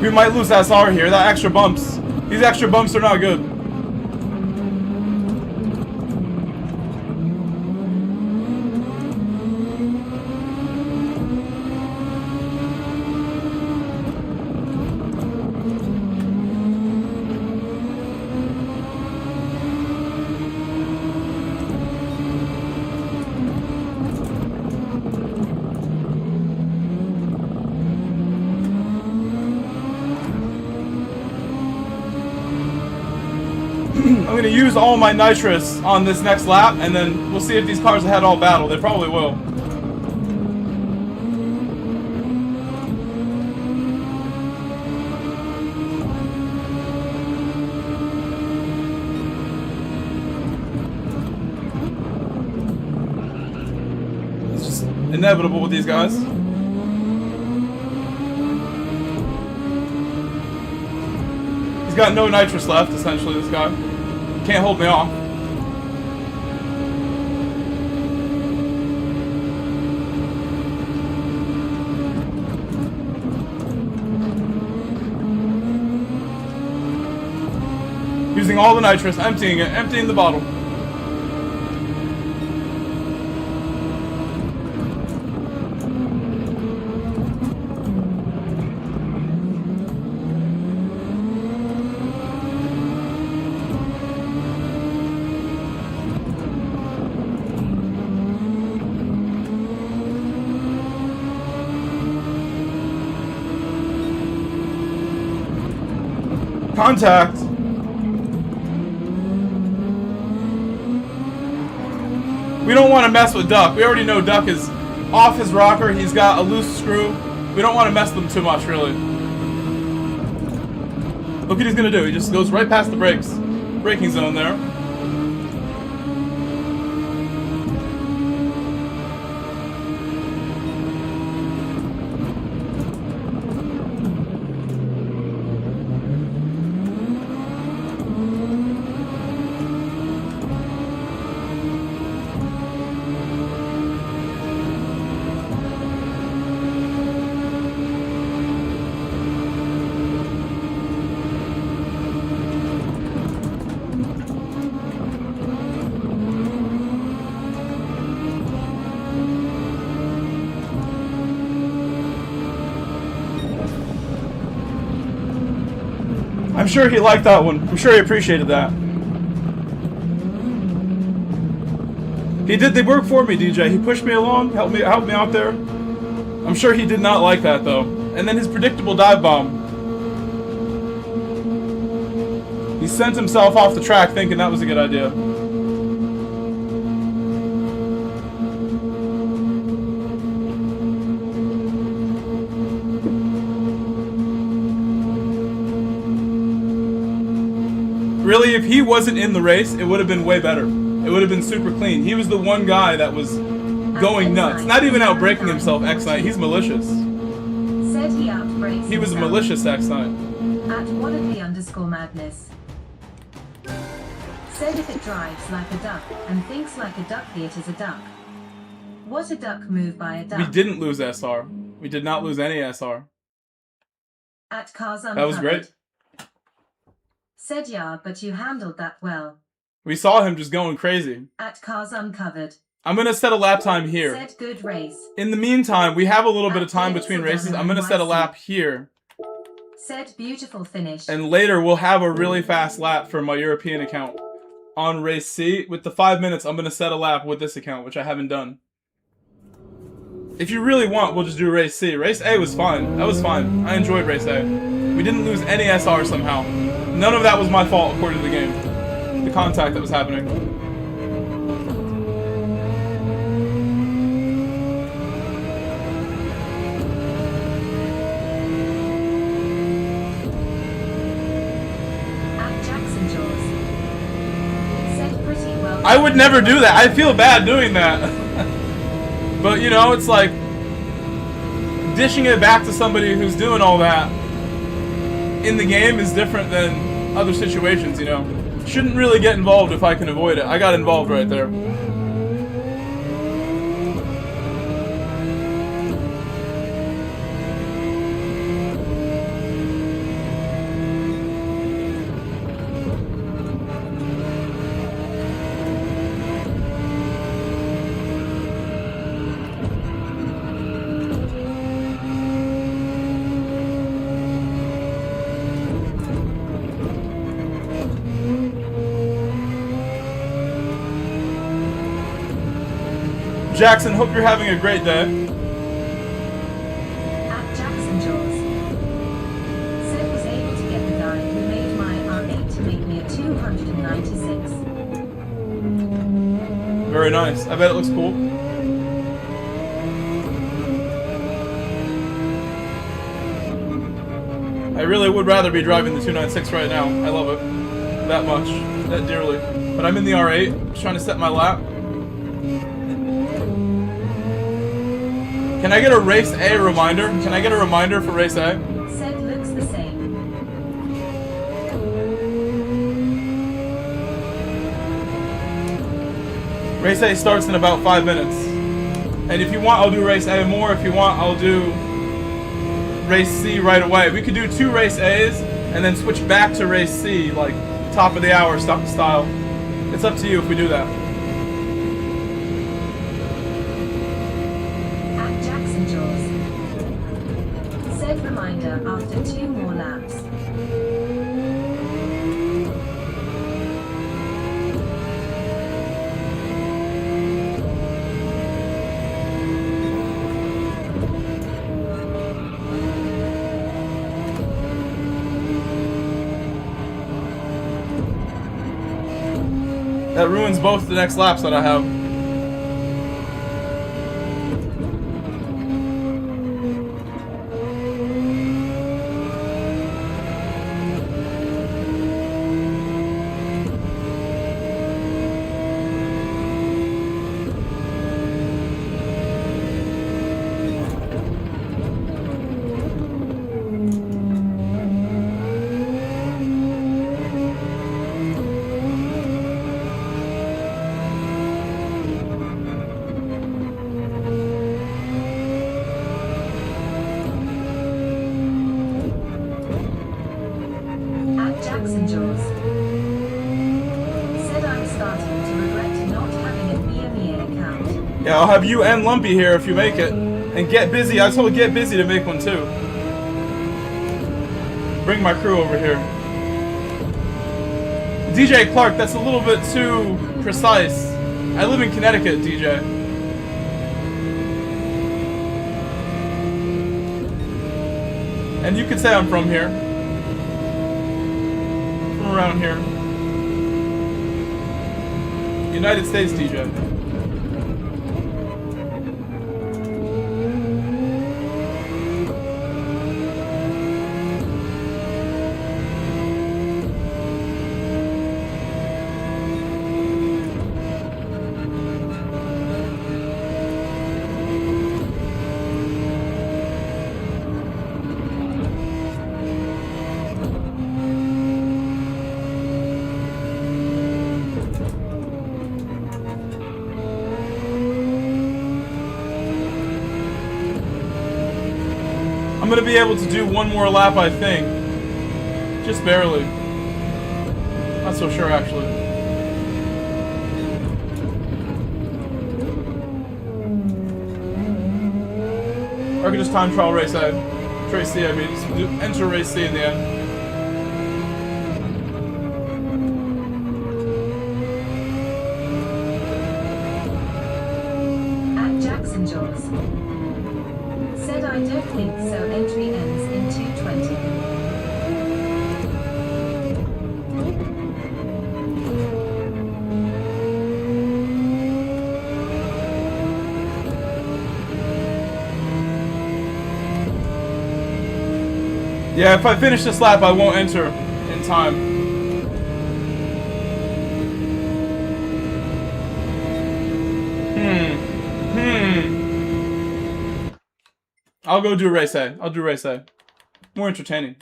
We might lose SR here. That extra bumps. These extra bumps are not good. I'm going to use all my nitrous on this next lap, and then we'll see if these cars ahead all battle. They probably will. It's just inevitable with these guys. He's got no nitrous left, essentially, this guy. Can't hold me off. Using all the nitrous, emptying it, emptying the bottle. Contact. We don't want to mess with Duck. We already know Duck is off his rocker. He's got a loose screw. We don't want to mess with him too much, really. Look what he's going to do. He just goes right past the brakes. Braking zone there. I'm sure he liked that one. I'm sure he appreciated that. He did the work for me, DJ. He pushed me along, helped me out there. I'm sure he did not like that though. And then his predictable dive bomb. He sent himself off the track thinking that was a good idea. Really, if he wasn't in the race, it would have been way better. It would have been super clean. He was the one guy that was going nuts. Not even out breaking himself X-Night. He's malicious. Said he outbreaks He was a himself. malicious X-Night. At _madness. Said if it drives like a duck and thinks like a duck, it is a duck. What a duck move by a duck. We didn't lose SR. We did not lose any SR. At Cars Uncovered. That was great. Said yeah, but you handled that well. We saw him just going crazy. At Cars Uncovered. I'm going to set a lap time here. Said good race. In the meantime, we have a little bit of time between races. I'm going to set a lap here. Said beautiful finish. And later, we'll have a really fast lap for my European account. On race C, with the 5 minutes, I'm going to set a lap with this account, which I haven't done. If you really want, we'll just do race C. Race A was fine. That was fine. I enjoyed race A. We didn't lose any SR somehow. None of that was my fault, according to the game. The contact that was happening. At Jackson Jaws. Said pretty well. I would never do that. I feel bad doing that. But, you know, it's like dishing it back to somebody who's doing all that in the game is different than other situations, you know. Shouldn't really get involved if I can avoid it. I got involved right there. Jackson, hope you're having a great day. At Jackson Jaws. Said was able to get the guy who made my R8 to make me a 296. Very nice. I bet it looks cool. I really would rather be driving the 296 right now. I love it. That much. That dearly. But I'm in the R8. Just trying to set my lap. Can I get a race A reminder? Can I get a reminder for race A? Said looks the same. Race A starts in about 5 minutes. And if you want, I'll do race A more. If you want, I'll do race C right away. We could do 2 race A's and then switch back to race C, like top of the hour style. It's up to you if we do that. At Jackson Jaws. Said reminder after 2 more laps. That ruins both the next laps that I have. Jackson Jaws. Said I'm starting to regret not having a VMEA account. Yeah, I'll have you and Lumpy here if you make it. And Get Busy, I told Get Busy to make one too. Bring my crew over here. DJ Clark, that's a little bit too precise. I live in Connecticut, DJ. And you could say I'm from here. From around here. United States, DJ. I'm gonna be able to do one more lap, I think. Just barely. Not so sure, actually. Or I could just time trial race A. Race C, I mean. Just enter race C in the end. At Jackson Jaws. Said I don't think so. Entry ends in 2:20. Yeah, if I finish this lap, I won't enter in time. I'll go do race A. I'll do race A. More entertaining.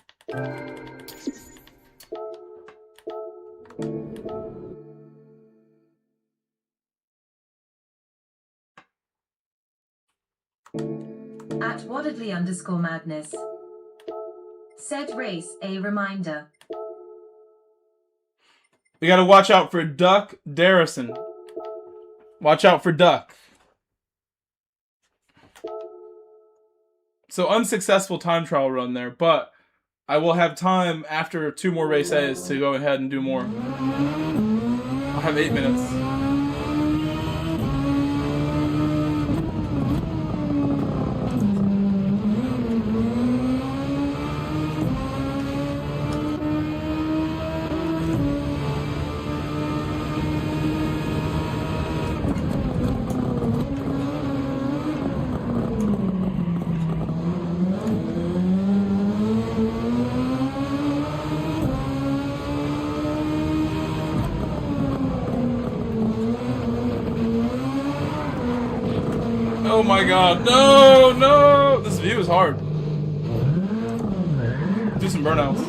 At Wadadley_madness. Said race a reminder. We gotta watch out for Duck Darrison. Watch out for Duck. So unsuccessful time trial run there, but I will have time after 2 more race A's to go ahead and do more. I'll have 8 minutes. Oh my god, no, no! This view is hard. Do some burnouts.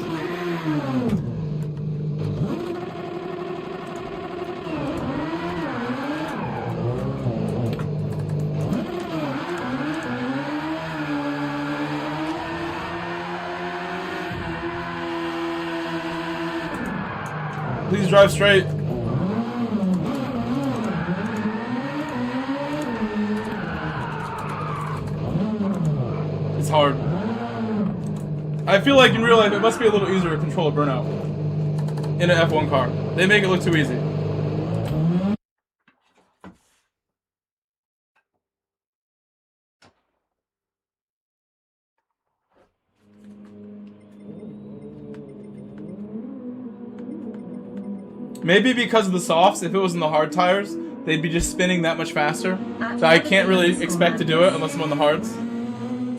Please drive straight. It's hard. I feel like in real life it must be a little easier to control a burnout in an F1 car. They make it look too easy. Maybe because of the softs, if it was in the hard tires, they'd be just spinning that much faster. So I can't really expect to do it unless I'm on the hards.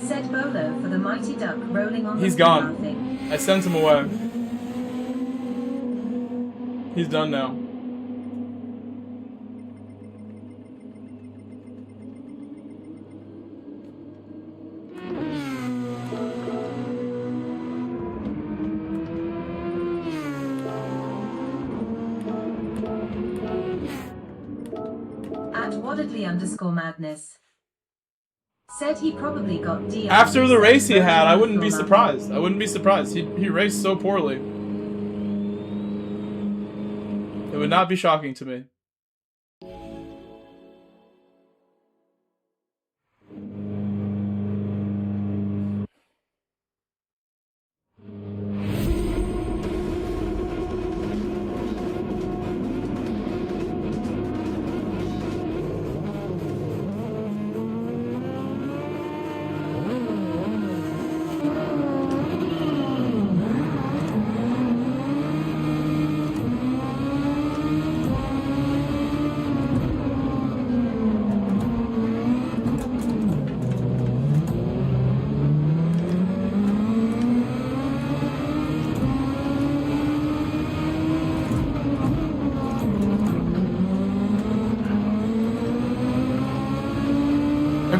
Said Bolo for the mighty duck rolling on. He's gone. I sent him away. He's done now. At Wadadley_madness. Said he probably got D. After the race he had, I wouldn't be surprised. I wouldn't be surprised. He raced so poorly. It would not be shocking to me.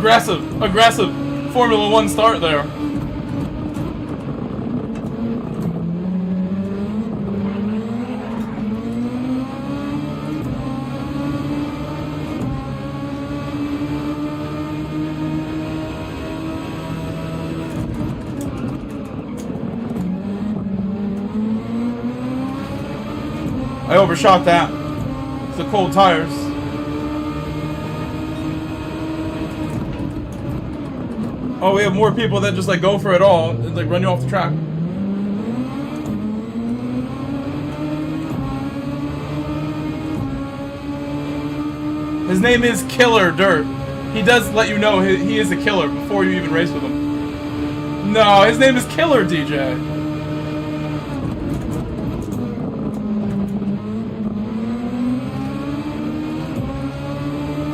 Aggressive Formula 1 start there. I overshot that. It's the cold tires. Oh, we have more people that just like go for it all and like run you off the track. His name is Killer Dirt. He does let you know he is a killer before you even race with him. No, his name is Killer DJ.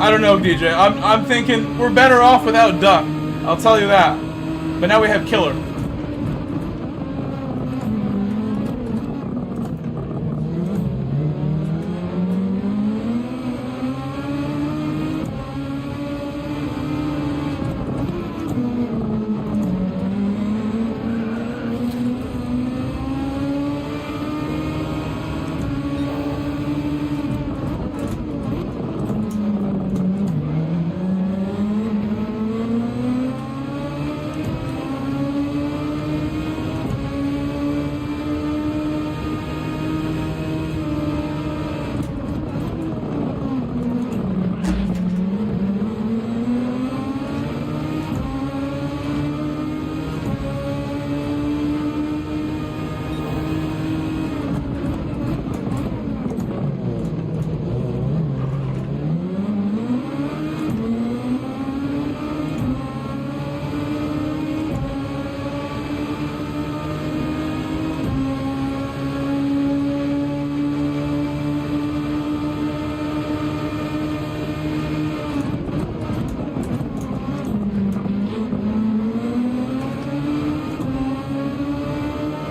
I don't know, DJ. I'm thinking we're better off without Duck. I'll tell you that. But now we have Killer.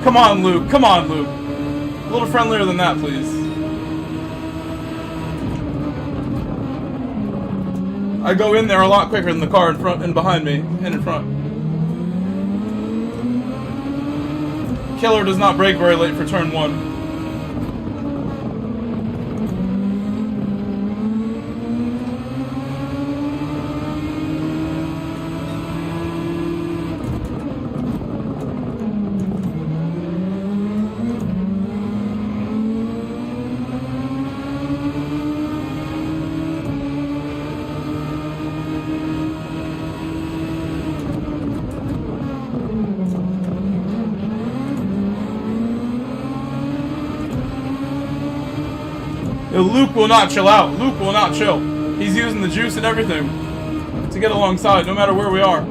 Come on, Luke. Come on, Luke. A little friendlier than that, please. I go in there a lot quicker than the car in front and behind me and in front. Killer does not brake very late for turn 1. Luke will not chill out. Luke will not chill. He's using the juice and everything to get alongside, no matter where we are.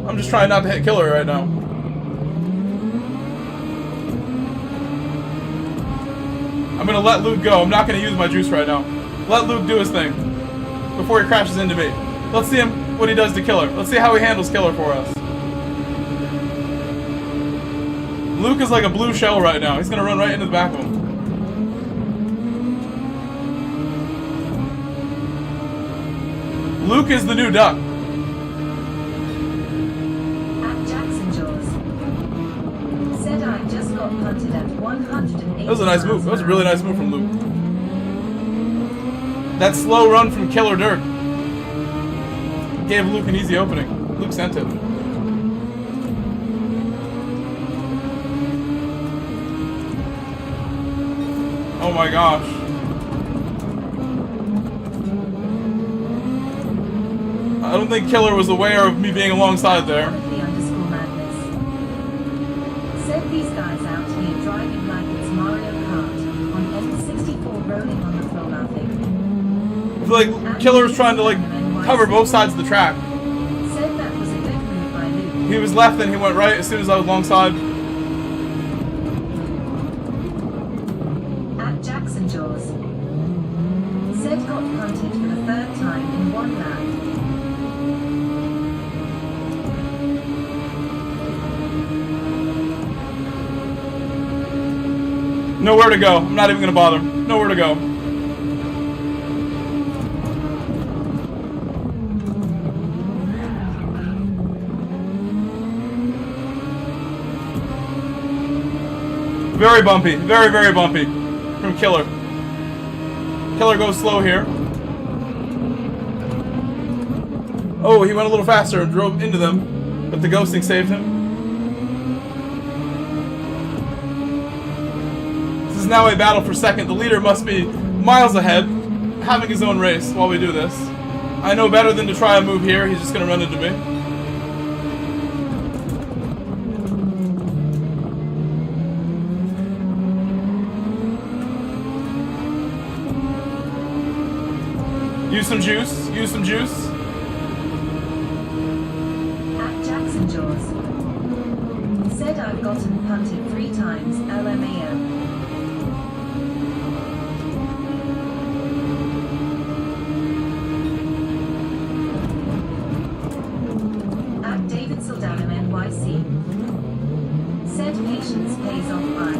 I'm just trying not to hit Killer right now. I'm gonna let Luke go. I'm not gonna use my juice right now. Let Luke do his thing before he crashes into me. Let's see what he does to Killer. Let's see how he handles Killer for us. Luke is like a blue shell right now. He's gonna run right into the back of him. Luke is the new Duck. At Jackson Jaws. Said I just got punted at 180. That was a nice move. That was a really nice move from Luke. That slow run from Killer Dirt gave Luke an easy opening. Luke sent it. Oh my gosh. I don't think Killer was aware of me being alongside there. Said these guys out here driving like it's Mario Kart on N64 rolling on the floor laughing. I feel like Killer's trying to like cover both sides of the track. Said that was a good move by Luke. He was left and he went right as soon as I was alongside. At Jackson Jaws. Said got punted for the 3rd time in 1 lap. Nowhere to go. I'm not even gonna bother. Nowhere to go. Very bumpy. Very, very bumpy. From Killer. Killer goes slow here. Oh, he went a little faster and drove into them, but the ghosting saved him. This is now a battle for second. The leader must be miles ahead, having his own race while we do this. I know better than to try a move here. He's just going to run into me. Use some juice. Use some juice. At Jackson Jaws. Said I've gotten punted 3 times, LMAO. At David Saldana NYC. Said patience pays off by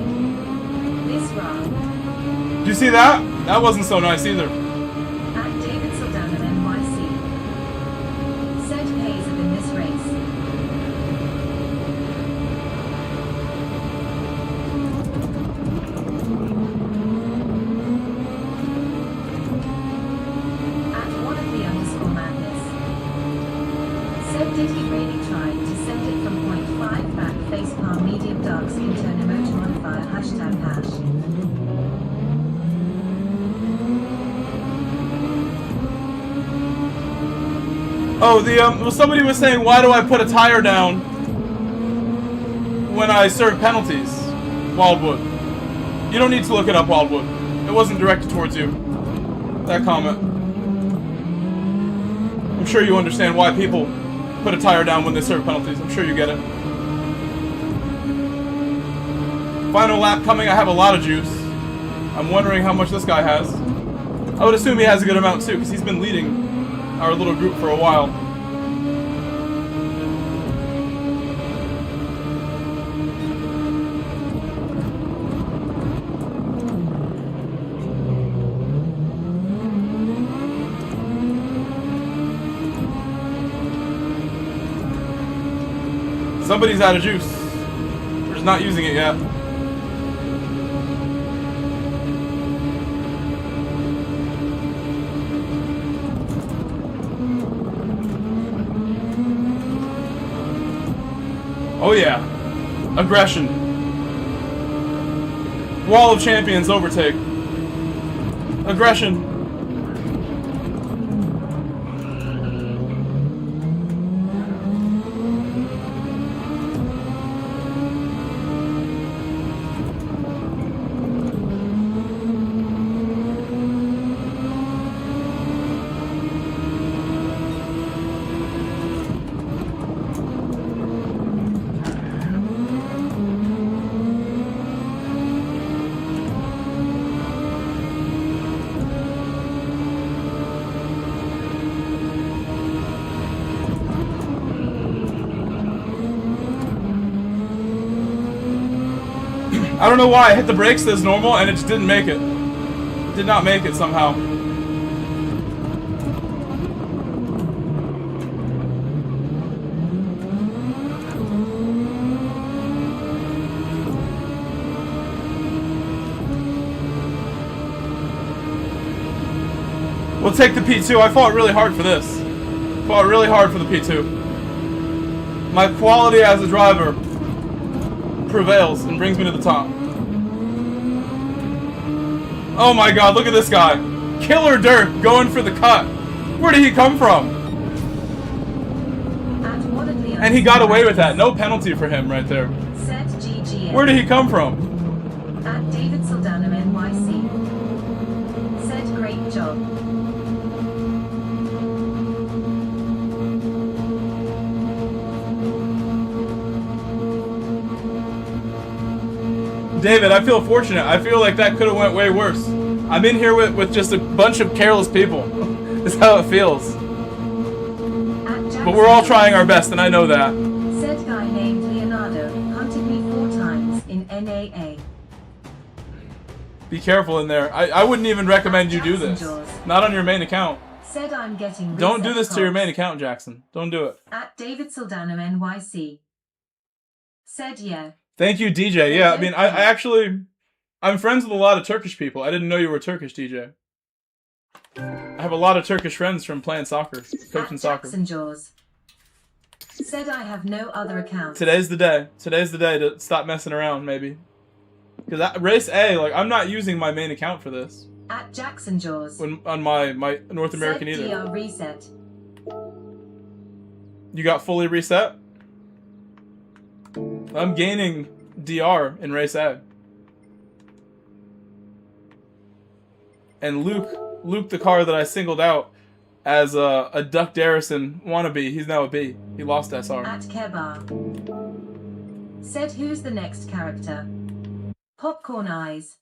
this round. Do you see that? That wasn't so nice either. Did he really try to send it from point 5 back facepalm medium dark skin tone emoji modifier hashtag hash. Oh, well, somebody was saying, why do I put a tire down when I serve penalties? Wildwood. You don't need to look it up, Wildwood. It wasn't directed towards you. That comment. I'm sure you understand why people put a tire down when they serve penalties. I'm sure you get it. Final lap coming. I have a lot of juice. I'm wondering how much this guy has. I would assume he has a good amount too, because he's been leading our little group for a while. Somebody's out of juice. Or just not using it yet. Oh yeah. Aggression. Wall of Champions overtake. Aggression. I don't know why I hit the brakes as normal and it just didn't make it. It did not make it somehow. We'll take the P2. I fought really hard for this. Fought really hard for the P2. My quality as a driver prevails and brings me to the top. Oh my god, look at this guy. Killer Dirt going for the cut. Where did he come from? And he got away with that. No penalty for him right there. Where did he come from? At David Saldana NYC. Said great job. David, I feel fortunate. I feel like that could have went way worse. I'm in here with just a bunch of careless people. That's how it feels. But we're all trying our best, and I know that. Said guy named Leonardo hunted me 4 times in NAA. Be careful in there. I wouldn't even recommend you do this. Not on your main account. Said I'm getting. Don't do this to your main account, Jackson. Don't do it. At David Saldana NYC. Said yeah. Thank you, DJ. Yeah, I mean, I actually, I'm friends with a lot of Turkish people. I didn't know you were Turkish, DJ. I have a lot of Turkish friends from playing soccer, coaching soccer. Jackson Jaws said I have no other accounts. Today's the day. Today's the day to stop messing around, maybe. Because race A, like, I'm not using my main account for this. At Jackson Jaws. On my North American said either. DR reset. You got fully reset? I'm gaining DR in race A. And Luke, the car that I singled out as a Duck Darrison wannabe, he's now a B. He lost SR. At Kebar said who's the next character? Popcorn eyes.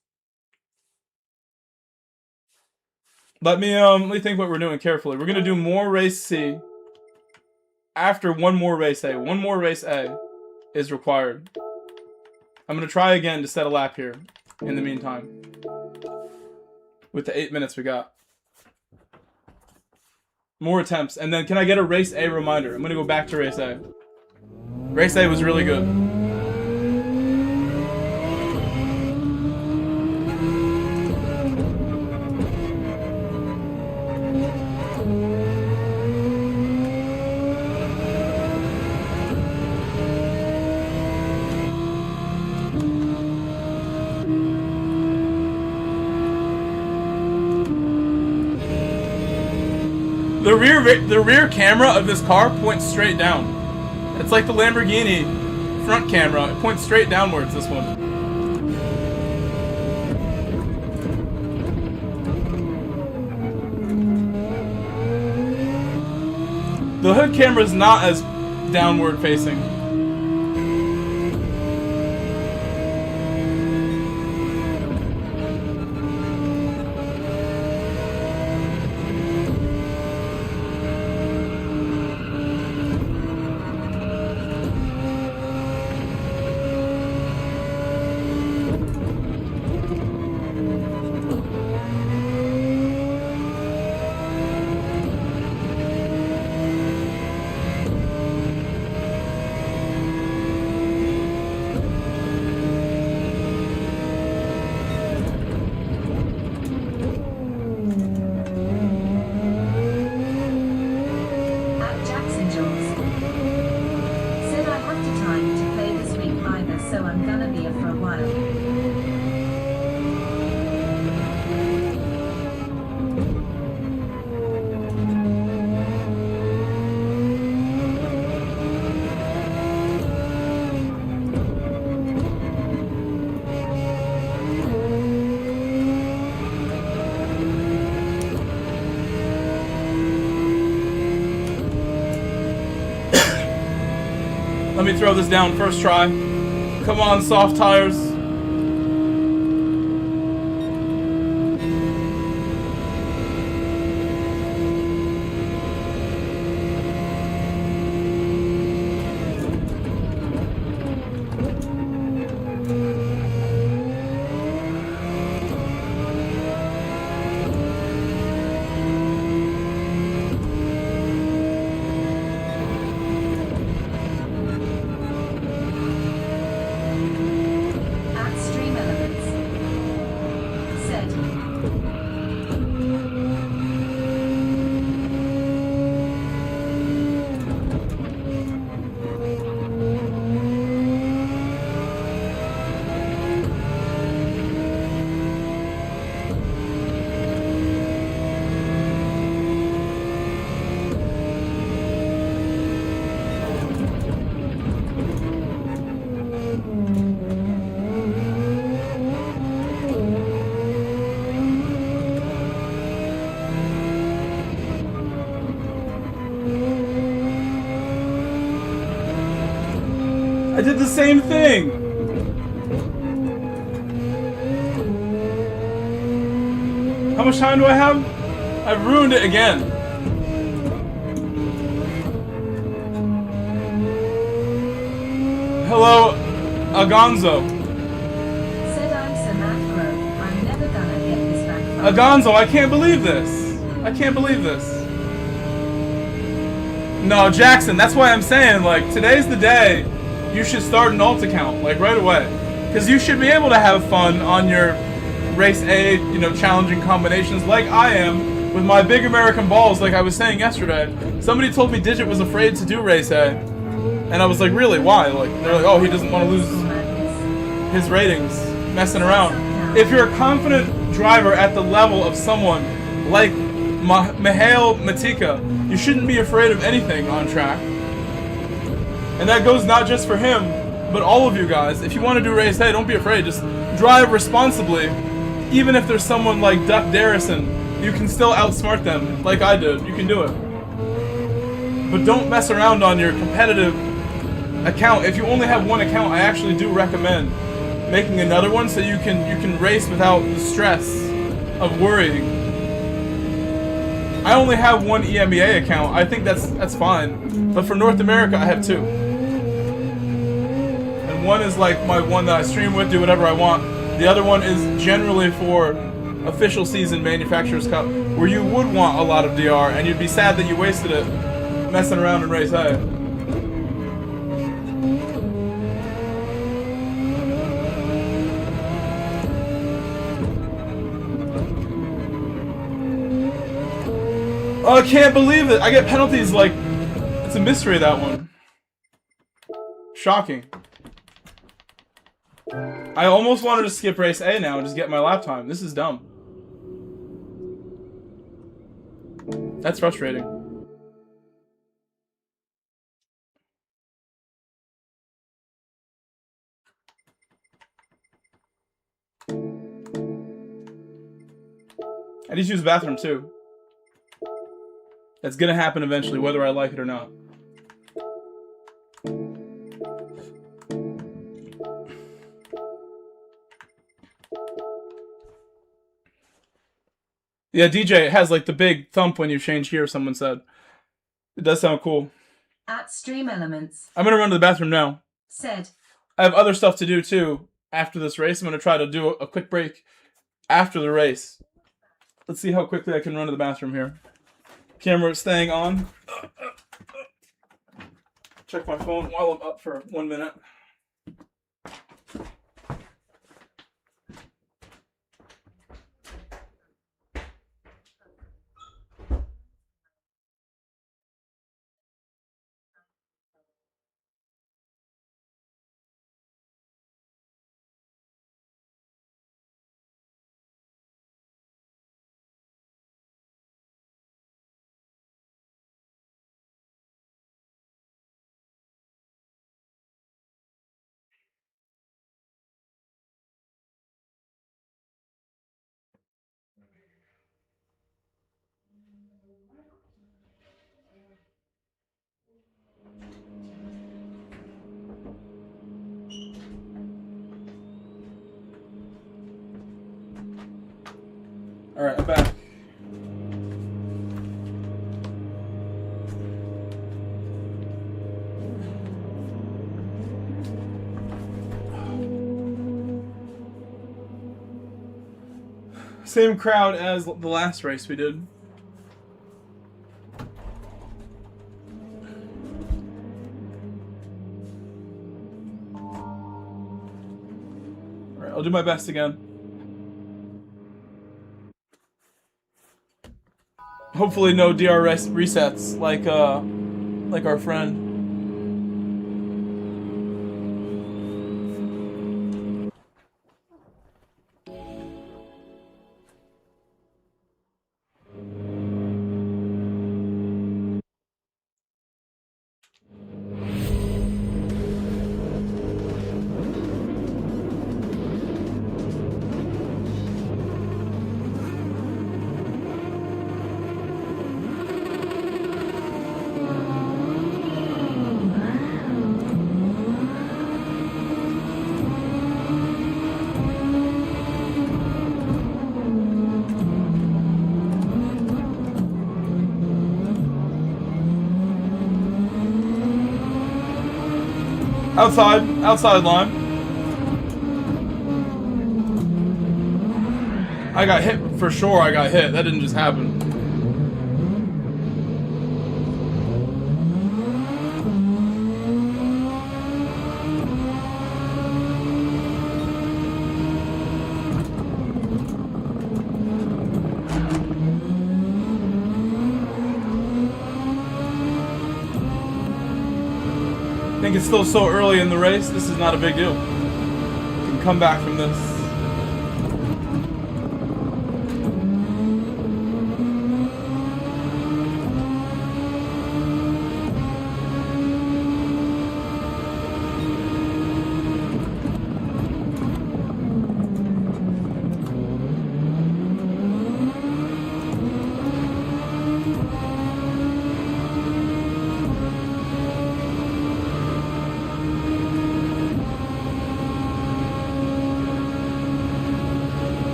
Let me think what we're doing carefully. We're gonna do more race C after one more race A. One more race A is required. I'm gonna try again to set a lap here in the meantime. With the 8 minutes we got. More attempts. And then can I get a race A reminder? I'm gonna go back to race A. Race A was really good. The rear camera of this car points straight down. It's like the Lamborghini front camera. It points straight downwards, this one. The hood camera is not as downward facing. Let me throw this down first try. Come on, soft tires. I did the same thing! How much time do I have? I've ruined it again. Hello, Agonzo. Said I'm so mad, bro. I'm never gonna get this back from Agonzo, I can't believe this. I can't believe this. No, Jackson, that's why I'm saying, like, today's the day you should start an alt account, like right away. Because you should be able to have fun on your race A, you know, challenging combinations like I am with my big American balls, like I was saying yesterday. Somebody told me Digit was afraid to do race A. And I was like, really, why? Like, they're like, oh, he doesn't want to lose his ratings, messing around. If you're a confident driver at the level of someone like Mihail Matika, you shouldn't be afraid of anything on track. And that goes not just for him, but all of you guys. If you want to do race A, don't be afraid. Just drive responsibly. Even if there's someone like Duck Darrison, you can still outsmart them, like I did. You can do it. But don't mess around on your competitive account. If you only have one account, I actually do recommend making another one so you can race without the stress of worrying. I only have one EMEA account. I think that's fine. But for North America, I have two. And one is like my one that I stream with, do whatever I want. The other one is generally for official season Manufacturers Cup, where you would want a lot of DR, and you'd be sad that you wasted it messing around in race A. Oh, I can't believe it! I get penalties like... It's a mystery, that one. Shocking. I almost wanted to skip race A now and just get my lap time. This is dumb. That's frustrating. I just use the bathroom too. That's gonna happen eventually, whether I like it or not. Yeah, DJ, it has like the big thump when you change gear, someone said. It does sound cool. At Stream Elements. I'm gonna run to the bathroom now. Said. I have other stuff to do too after this race. I'm gonna try to do a quick break after the race. Let's see how quickly I can run to the bathroom here. Camera staying on. Check my phone while I'm up for 1 minute. Alright, I'm back. Same crowd as the last race we did. Alright, I'll do my best again. Hopefully no DRS resets like our friend. Outside line. I got hit for sure. I got hit. That didn't just happen. think it's still so early in the race, this is not a big deal. You can come back from this.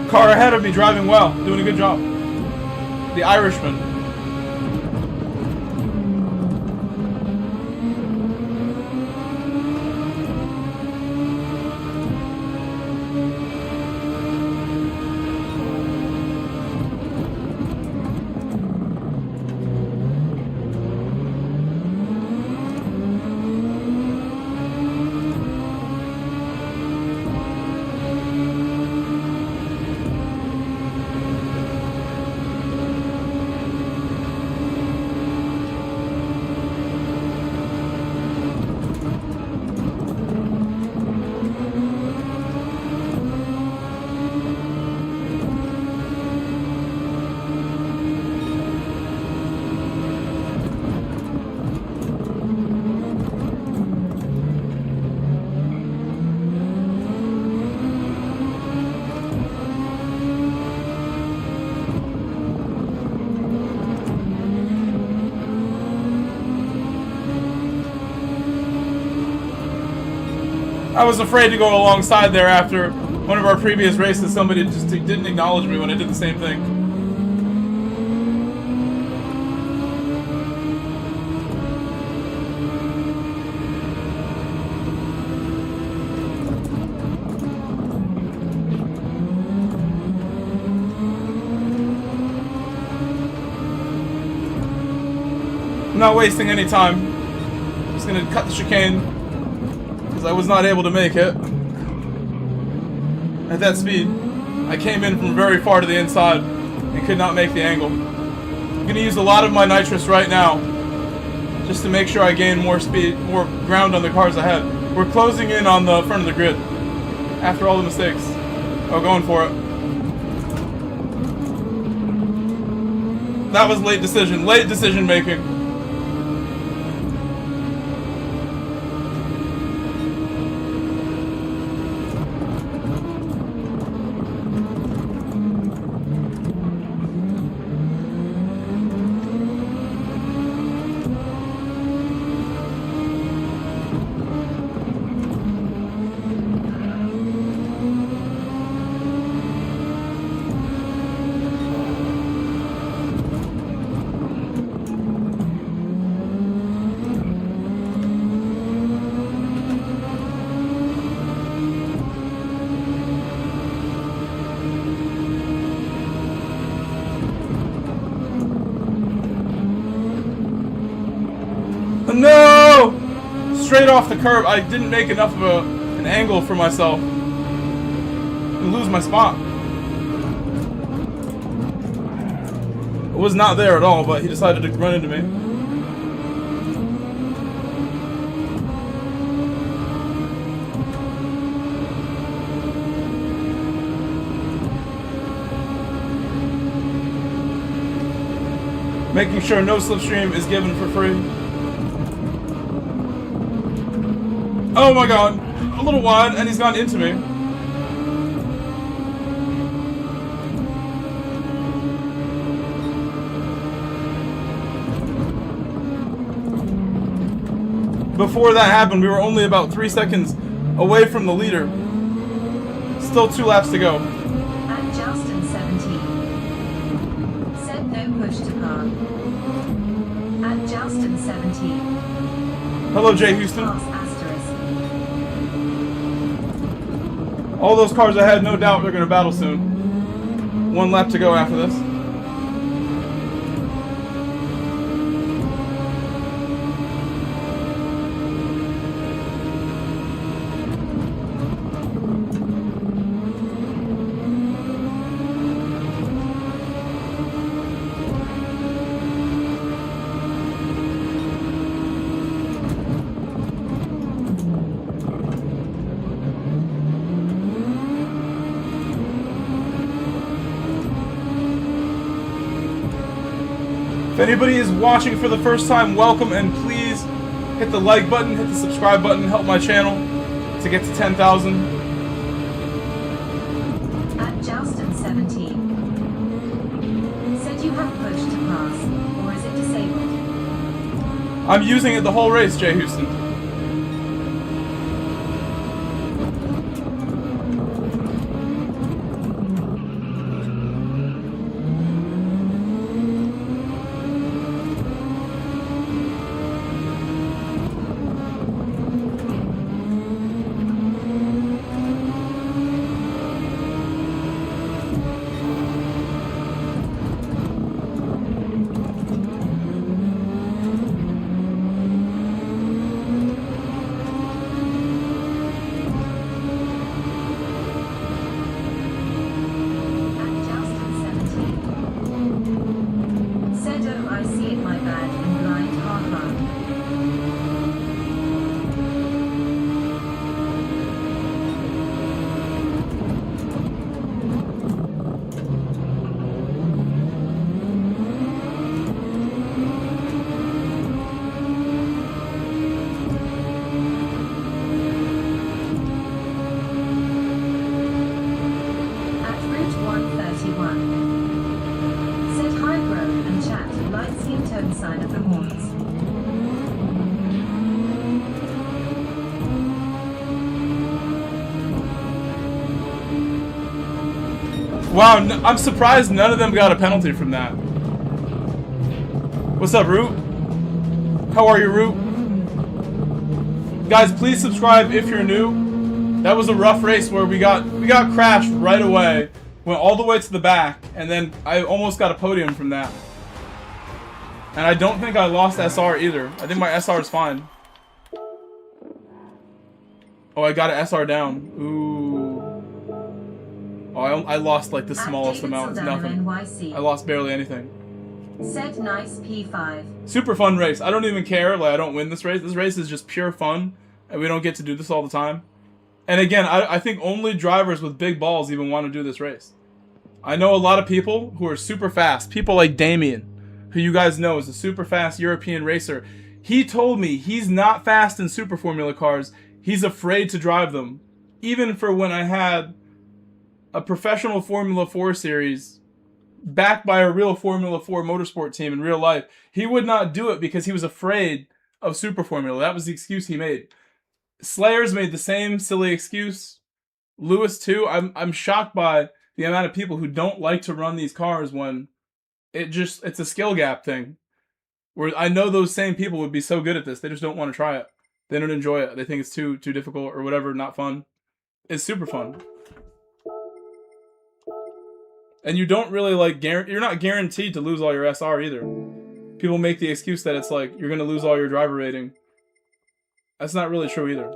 Car ahead of me driving well, doing a good job. The Irishman. I was afraid to go alongside there after one of our previous races. Somebody just didn't acknowledge me when I did the same thing. I'm not wasting any time. I'm just gonna cut the chicane. I was not able to make it at that speed. I came in from very far to the inside and could not make the angle. I'm going to use a lot of my nitrous right now just to make sure I gain more speed, more ground on the cars ahead. We're closing in on the front of the grid after all the mistakes. Oh, going for it. That was late decision making. no! Straight off the curb. I didn't make enough of an angle for myself. And lose my spot. It was not there at all, but he decided to run into me. Making sure no slipstream is given for free. Oh my god, a little wide, and he's gone into me. Before that happened, we were only about 3 seconds away from the leader. Still 2 laps to go. At Justin 17. Said no push to car. At Justin 17. Hello, Jay Houston. Pass asterisk. All those cars ahead, no doubt they're going to battle soon. 1 lap to go after this. If anybody is watching for the first time, welcome, and please hit the like button, hit the subscribe button, help my channel to get to 10,000. At Justin 17. Said you have push to pass, or is it disabled? I'm using it the whole race, Jay Houston. Sign of the horns. Wow, I'm surprised none of them got a penalty from that. What's up, Root? How are you, Root? Guys, please subscribe if you're new. That was a rough race where we got crashed right away, went all the way to the back, and then I almost got a podium from that. And I don't think I lost SR either. I think my SR is fine. Oh, I got an SR down. Ooh. Oh, I lost like the smallest amount. It's nothing. I lost barely anything. Set nice P5. Super fun race. I don't even care. Like, I don't win this race. This race is just pure fun. And we don't get to do this all the time. And again, I think only drivers with big balls even want to do this race. I know a lot of people who are super fast. People like Damien, who you guys know is a super fast European racer. He told me he's not fast in Super Formula cars. He's afraid to drive them. Even for when I had a professional Formula 4 series backed by a real Formula 4 motorsport team in real life, he would not do it because he was afraid of Super Formula. That was the excuse he made. Slayers made the same silly excuse. Lewis too. I'm shocked by the amount of people who don't like to run these cars when it's a skill gap thing. Where I know those same people would be so good at this, they just don't want to try it. They don't enjoy it. They think it's too difficult or whatever, not fun. It's super fun. And you don't really you're not guaranteed to lose all your SR either. people make the excuse that it's like, you're gonna lose all your driver rating. That's not really true either.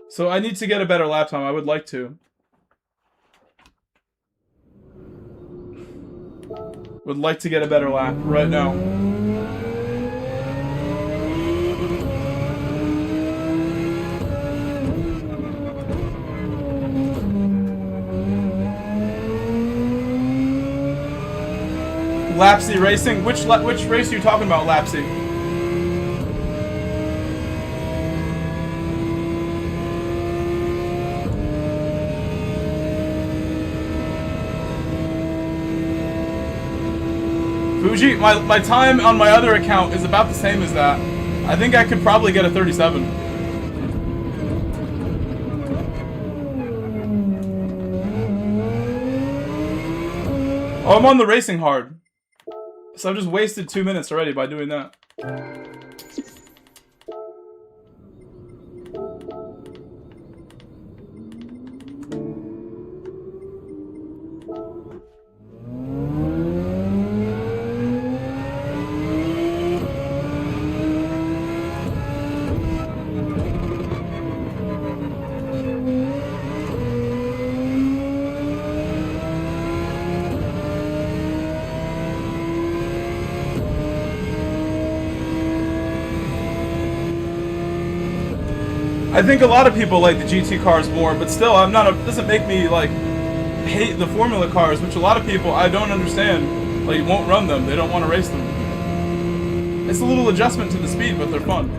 So I need to get a better lap time. I would like to. Would like to get a better lap right now. Lapsy Racing? Which race are you talking about, Lapsy? Fuji, my time on my other account is about the same as that. I think I could probably get a 37. Oh, I'm on the racing hard. So I've just wasted 2 minutes already by doing that. I think a lot of people like the GT cars more, but still, doesn't make me like hate the Formula cars, which a lot of people I don't understand. Like, won't run them. They don't want to race them. It's a little adjustment to the speed, but they're fun.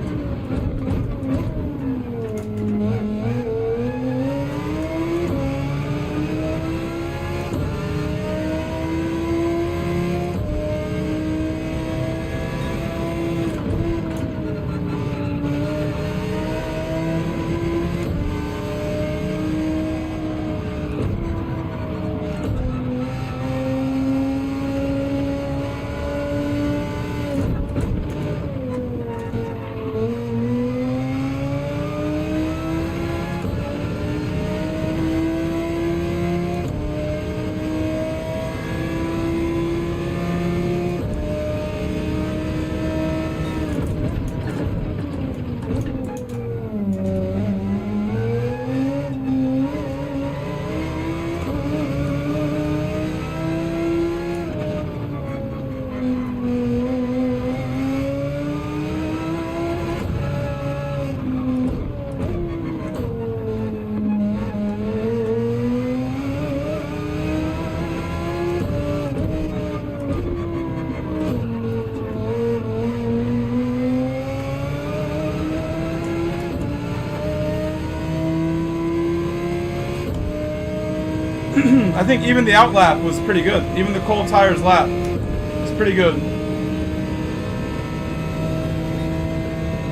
I think even the out lap was pretty good. Even the cold tires lap was pretty good.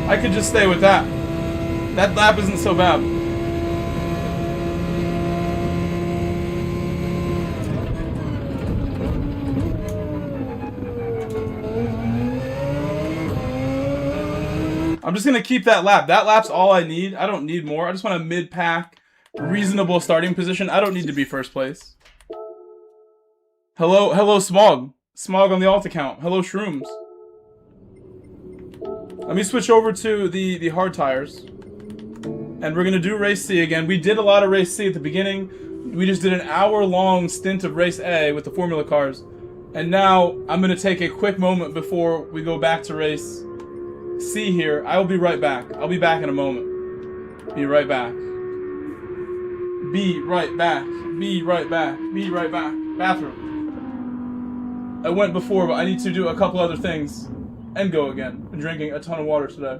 I could just stay with that. That lap isn't so bad. I'm just gonna keep that lap. That lap's all I need. I don't need more. I just want a mid-pack, reasonable starting position. I don't need to be first place. Hello, Smog. Smog on the alt account. Hello, Shrooms. Let me switch over to the hard tires. And we're gonna do race C again. We did a lot of race C at the beginning. We just did an hour-long stint of race A with the Formula cars. And now I'm gonna take a quick moment before we go back to race C here. I will be right back. I'll be back in a moment. Be right back. Be right back. Be right back. Be right back. Bathroom. I went before, but I need to do a couple other things and go again. Been drinking a ton of water today.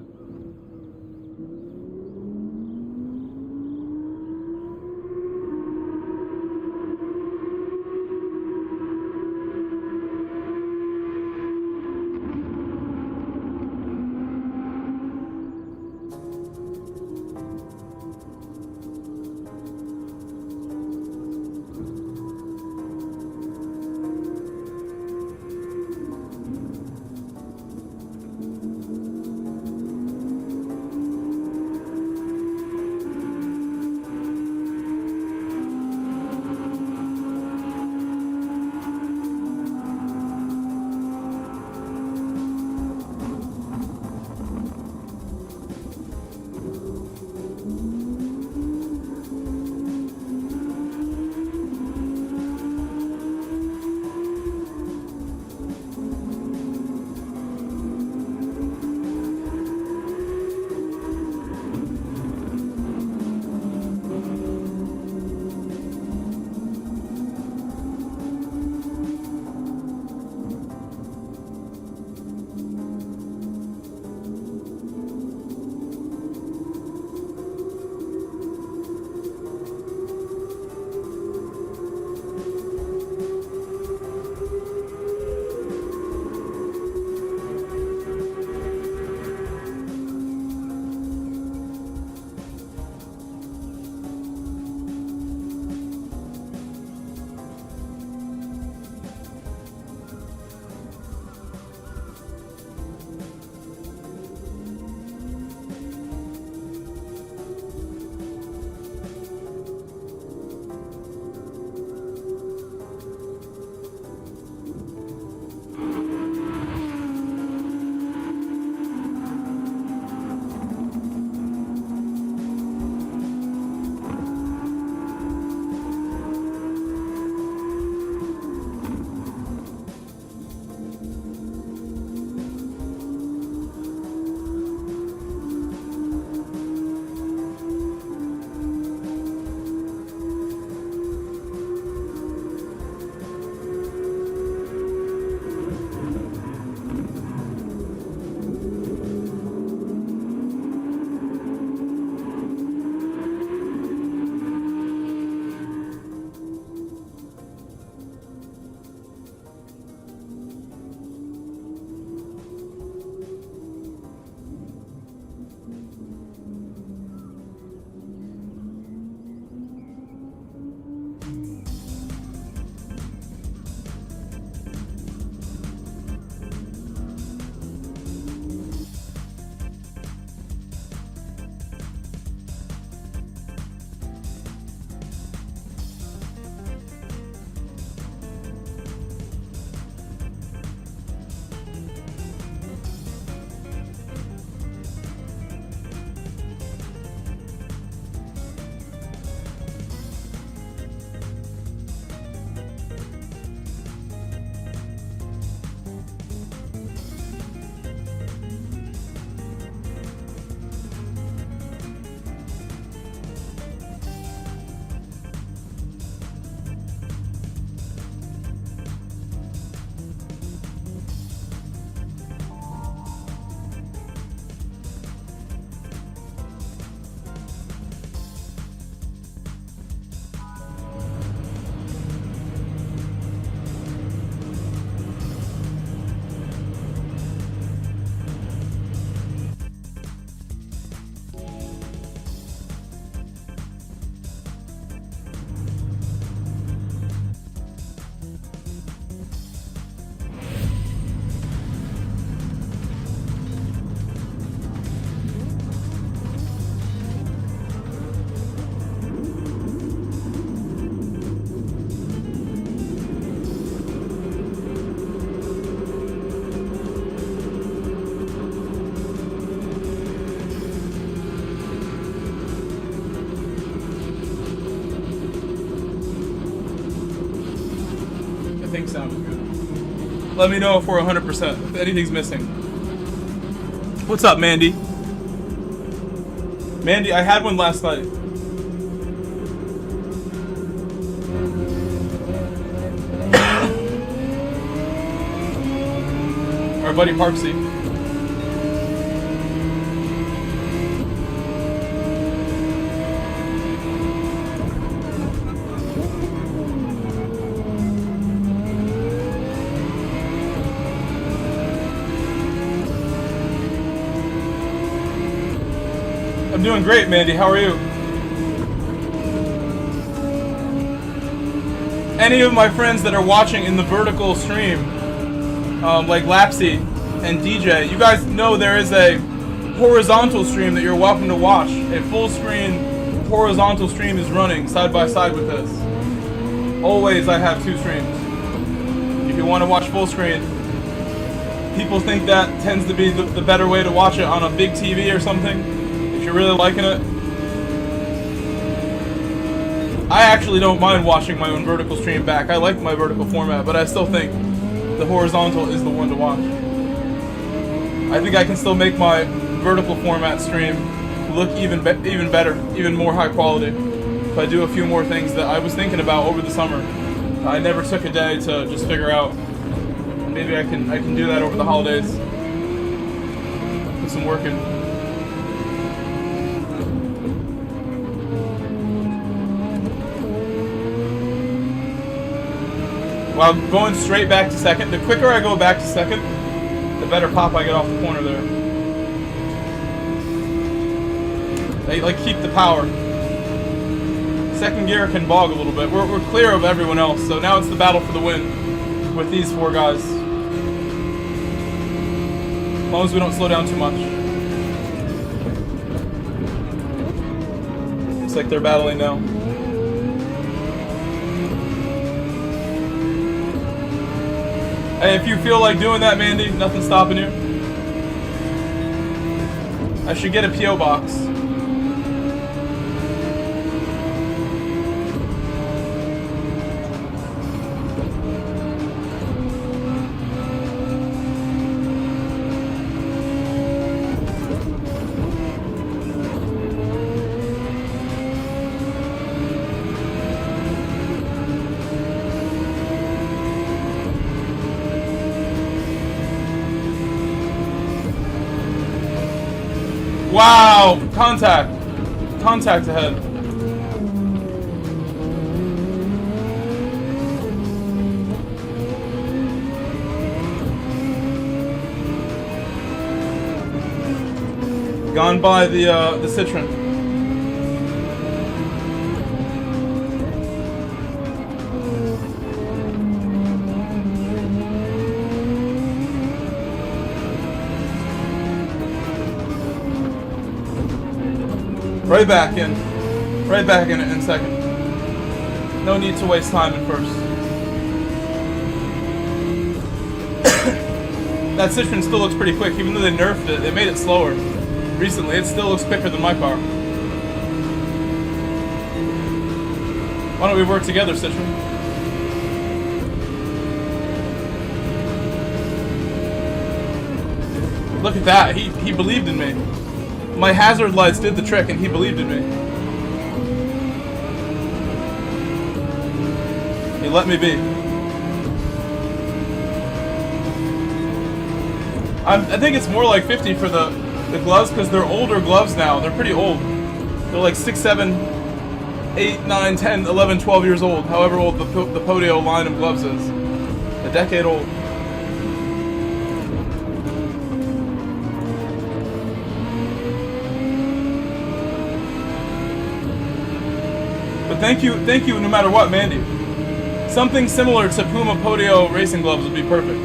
think sounded good. Let me know if we're 100%, if anything's missing. What's up, Mandy? Mandy, I had one last night. Our buddy Parksy. I'm doing great, Mandy. How are you? Any of my friends that are watching in the vertical stream, like Lapsy and DJ, you guys know there is a horizontal stream that you're welcome to watch. A full screen horizontal stream is running side by side with this. Always I have 2 streams. If you want to watch full screen, people think that tends to be the better way to watch it on a big TV or something. If you're really liking it, I actually don't mind watching my own vertical stream back. I like my vertical format, but I still think the horizontal is the one to watch. I think I can still make my vertical format stream look even better, even more high quality, if I do a few more things that I was thinking about over the summer. I never took a day to just figure out. Maybe I can do that over the holidays. Put some work in. While going straight back to second, the quicker I go back to second, the better pop I get off the corner there. They like keep the power. Second gear can bog a little bit. We're clear of everyone else, so now it's the battle for the win with these 4 guys. As long as we don't slow down too much. Looks like they're battling now. Hey, if you feel like doing that, Mandy, nothing's stopping you. I should get a P.O. box. Wow! Contact! Contact ahead. Gone by the Citroen. Right back in. Right back in it in second. No need to waste time in first. That Citroen still looks pretty quick, even though they nerfed it. They made it slower. Recently, it still looks quicker than my car. Why don't we work together, Citroen? Look at that. He believed in me. My hazard lights did the trick, and he believed in me. He let me be. I think it's more like 50 for the gloves, because they're older gloves now. They're pretty old. They're like 6, 7, 8, 9, 10, 11, 12 years old. However old the Podium line of gloves is. A decade old. Thank you no matter what, Mandy. Something similar to Puma Podio racing gloves would be perfect.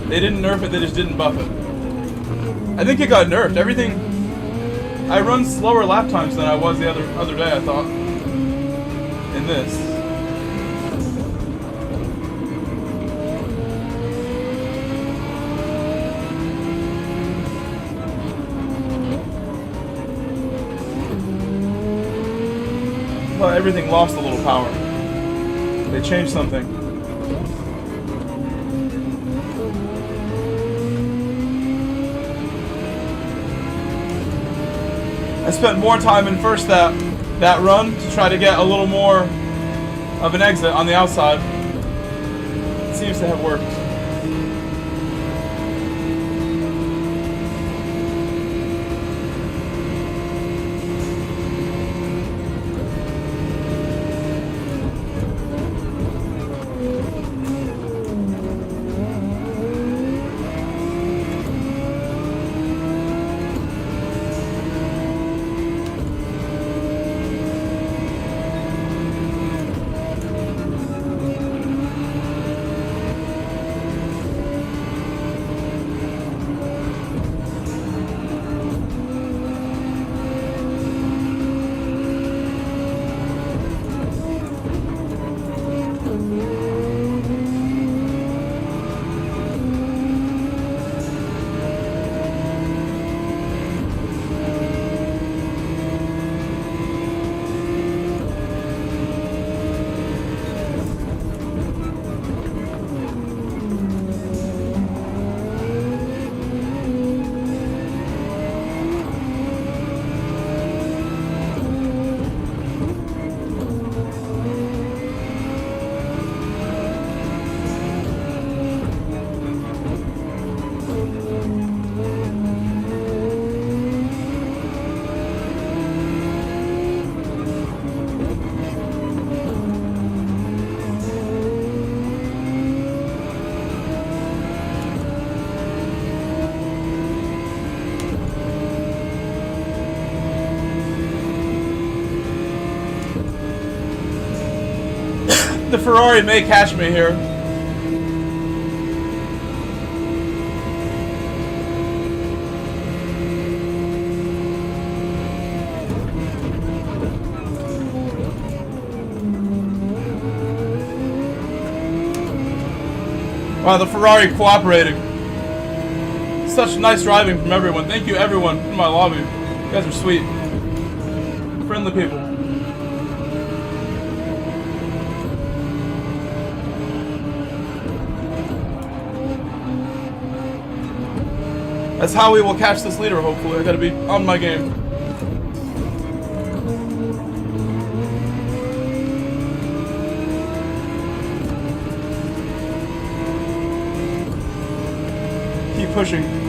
They didn't nerf it, they just didn't buff it. I think it got nerfed. Everything... I run slower lap times than I was the other day, I thought. In this. Everything lost a little power. They changed something. I spent more time in first that run to try to get a little more of an exit on the outside. It seems to have worked. The Ferrari may catch me here. Wow, the Ferrari cooperating. Such nice driving from everyone. Thank you everyone in my lobby. You guys are sweet. Friendly people. That's how we will catch this leader, hopefully. I gotta be on my game. Keep pushing.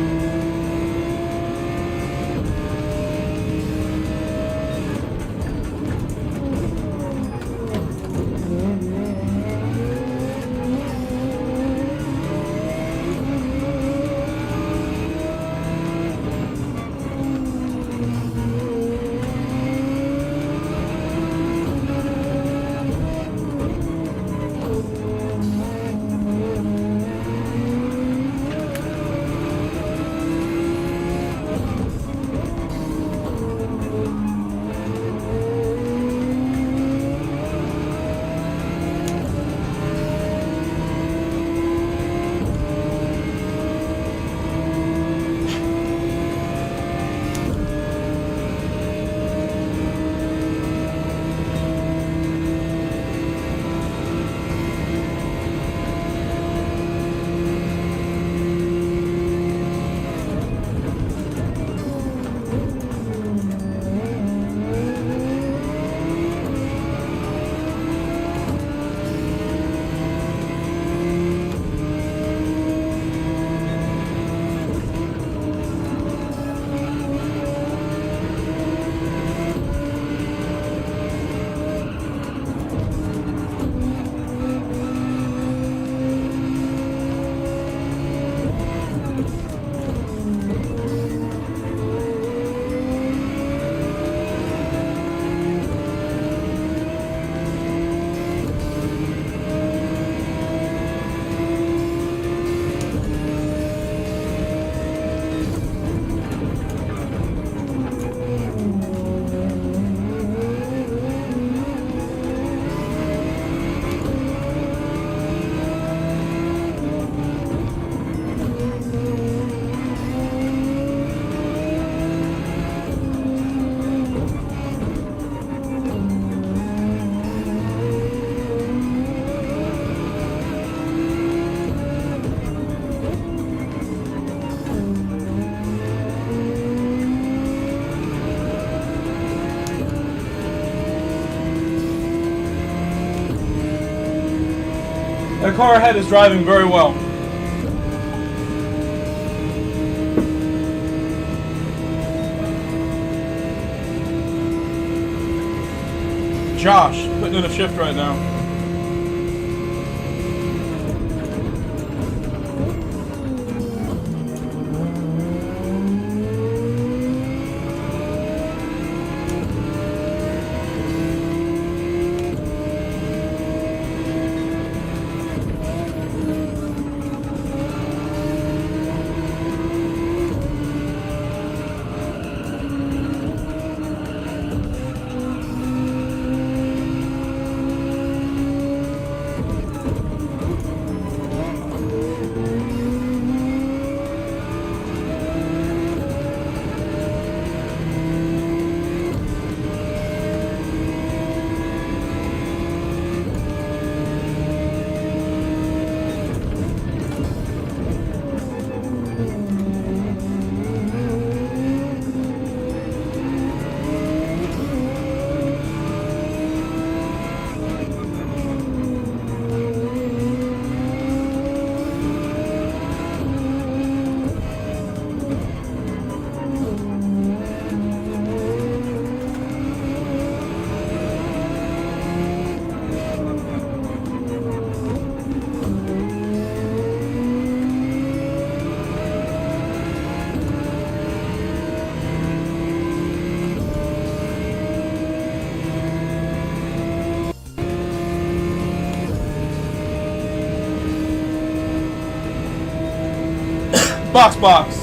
car ahead is driving very well. Josh, putting in a shift right now. Box.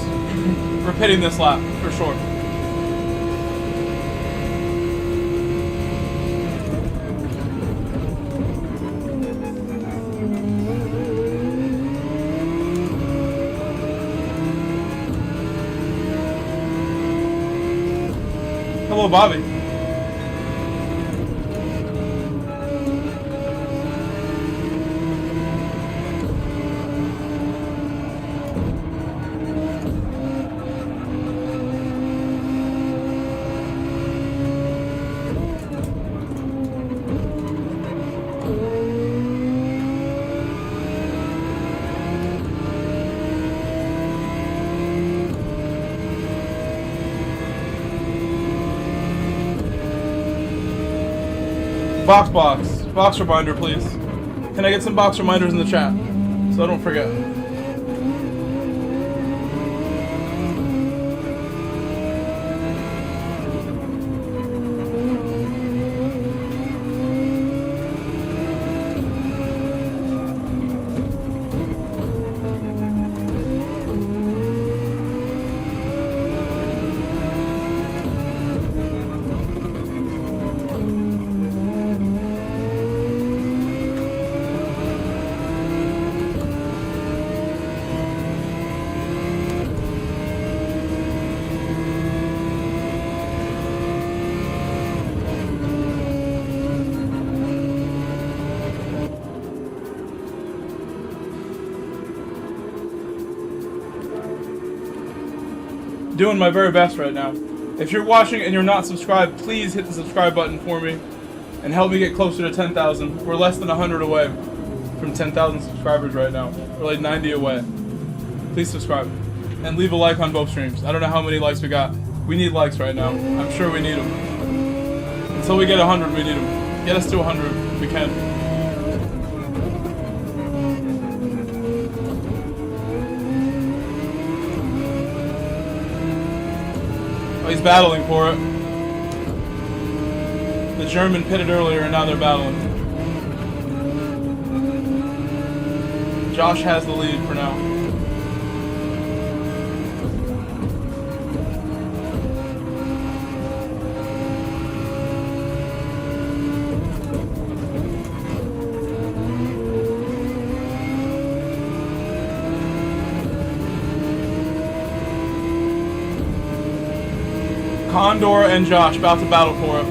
Repeating this lap, for sure. Hello, Bobby. Box reminder, please. Can I get some box reminders in the chat so I don't forget? Doing my very best right now. If you're watching and you're not subscribed, please hit the subscribe button for me and help me get closer to 10,000. We're less than 100 away from 10,000 subscribers right now. We're like 90 away. Please subscribe and leave a like on both streams. I don't know how many likes we got. We need likes right now. I'm sure we need them. Until we get 100, we need them. Get us to 100, we can. He's battling for it. The German pitted earlier and now they're battling. Josh has the lead for now. Condor and Josh about to battle for it.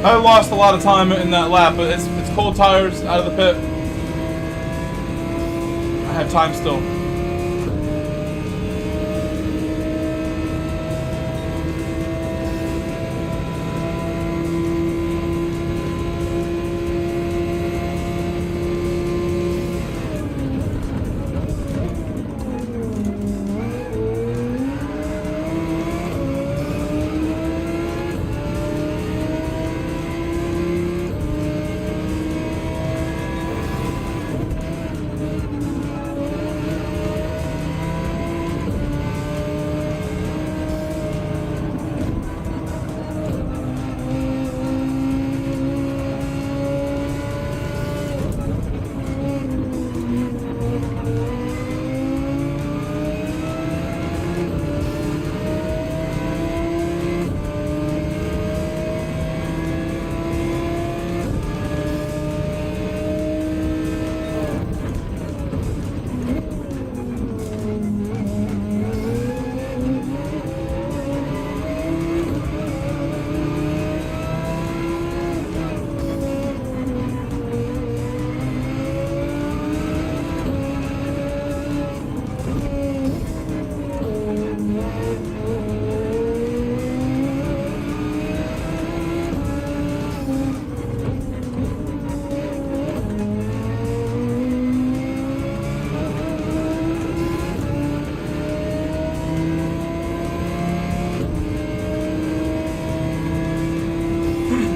I lost a lot of time in that lap, but it's cold tires out of the pit. I have time still.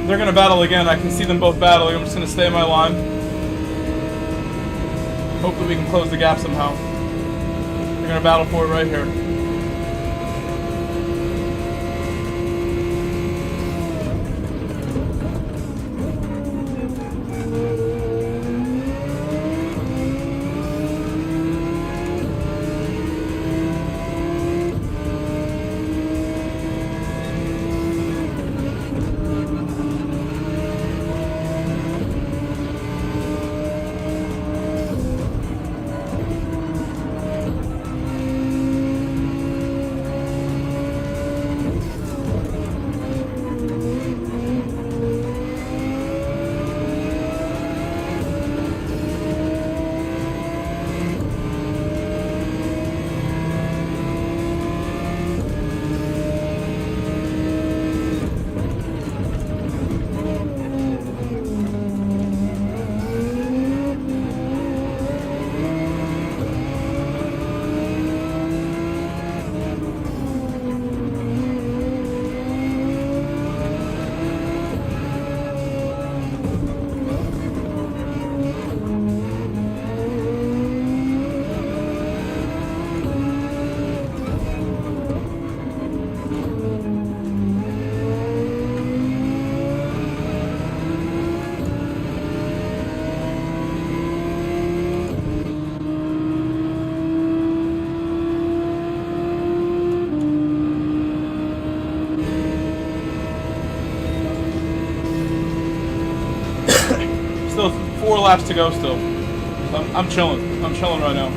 They're gonna battle again. I can see them both battling. I'm just gonna stay in my line. Hopefully we can close the gap somehow. They're gonna battle for it right here. Still 4 laps to go still. I'm chilling. I'm chilling right now.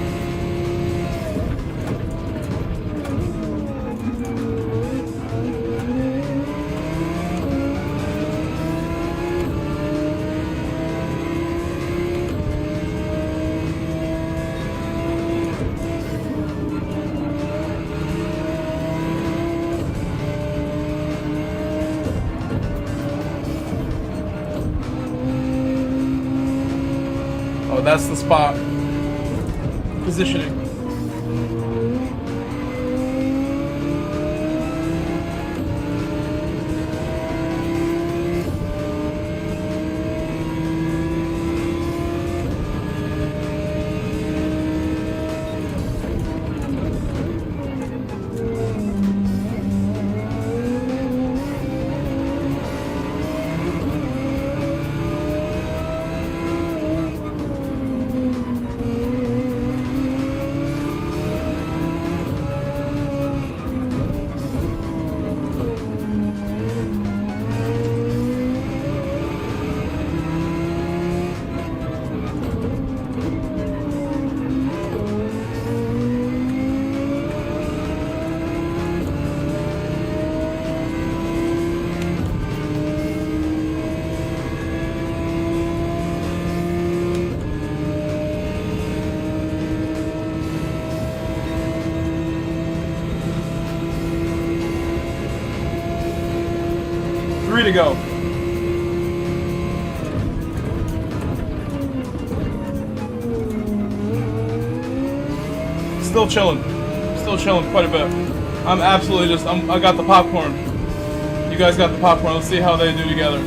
Oh, that's the spot. Positioning. to go. Still chilling. Still chilling quite a bit. I'm absolutely just, I got the popcorn. You guys got the popcorn. Let's see how they do together.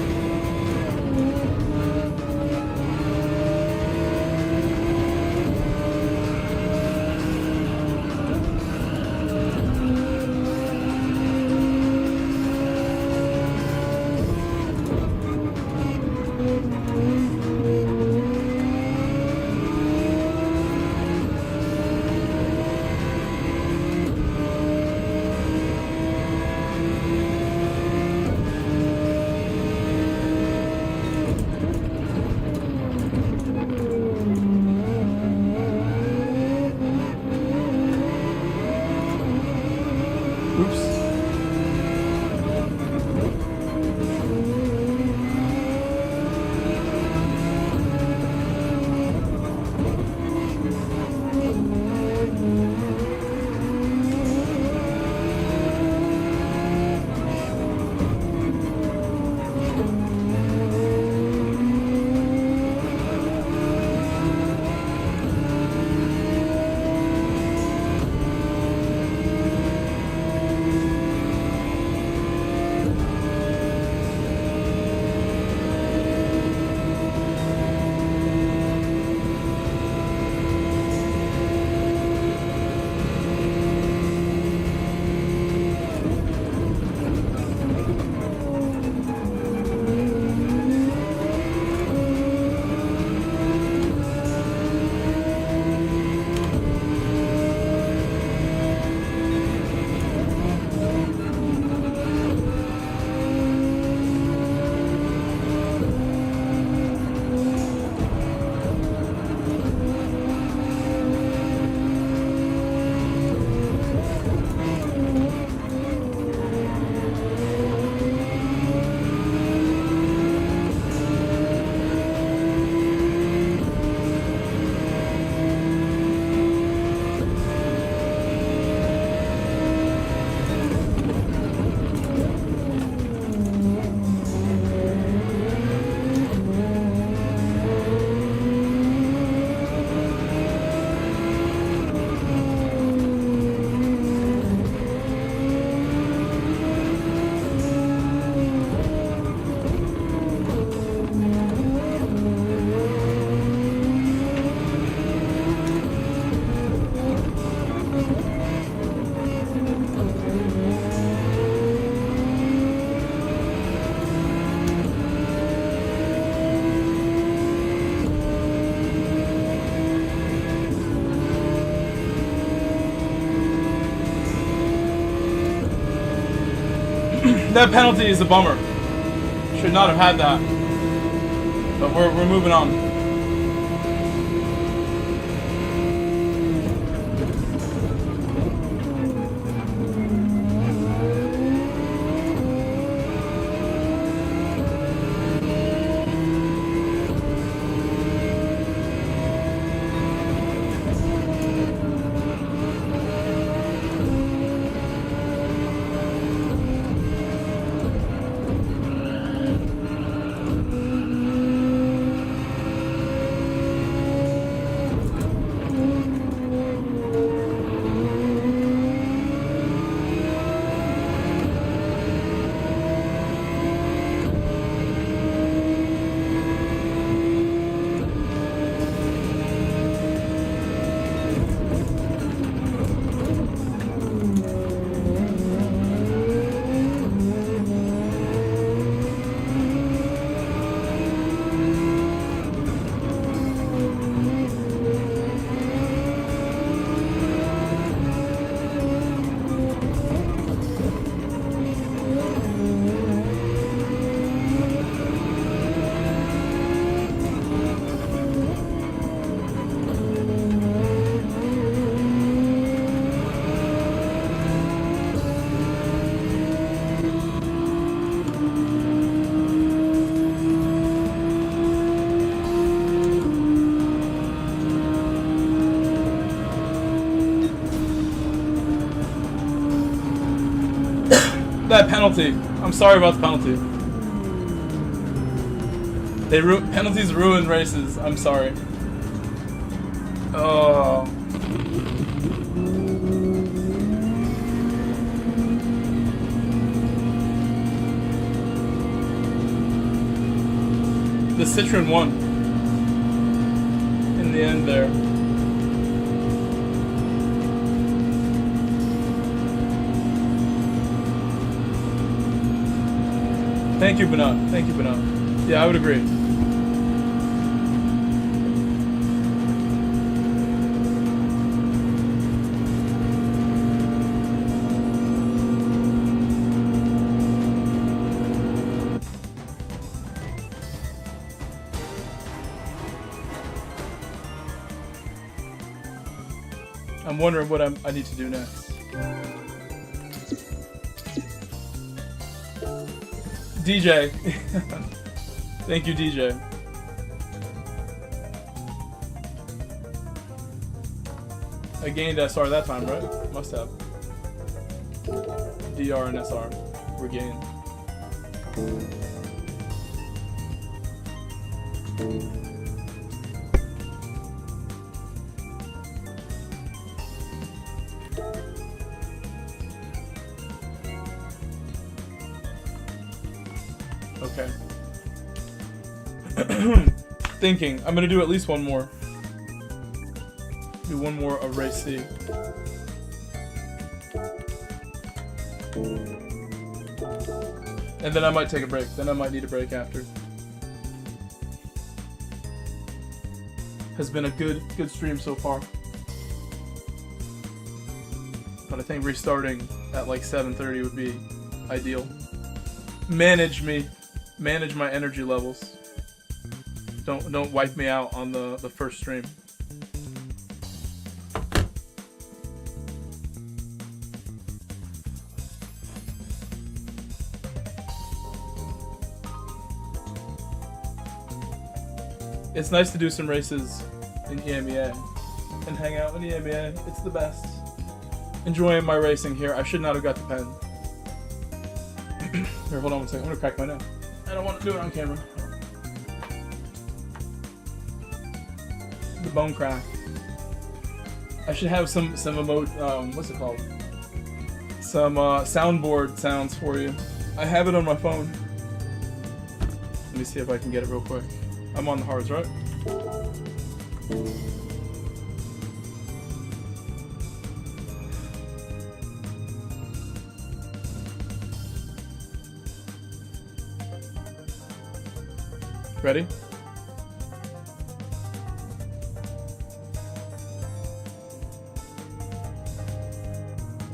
That penalty is a bummer. Should not have had that. But we're moving on. That penalty. I'm sorry about the penalty. Penalties ruin races. I'm sorry. Oh. The Citroen won in the end there. Thank you, Banat. Thank you, Banat. Yeah, I would agree. I'm wondering what I need to do next. DJ. Thank you, DJ. I gained SR that time, right? Must have. DR and SR were gained. Okay. Thinking. I'm gonna do at least one more. Do one more of race C. And then I might take a break. Then I might need a break after. Has been a good stream so far. But I think restarting at like 7:30 would be ideal. Manage my energy levels. Don't wipe me out on the first stream. It's nice to do some races in EMEA and hang out in EMEA. It's the best. Enjoying my racing here. I should not have got the pen. Here, hold on one second. I'm gonna crack my nose. I don't want to do it on camera. The bone crack. I should have some emote. What's it called? Some soundboard sounds for you. I have it on my phone. Let me see if I can get it real quick. I'm on the hards, right? Ready?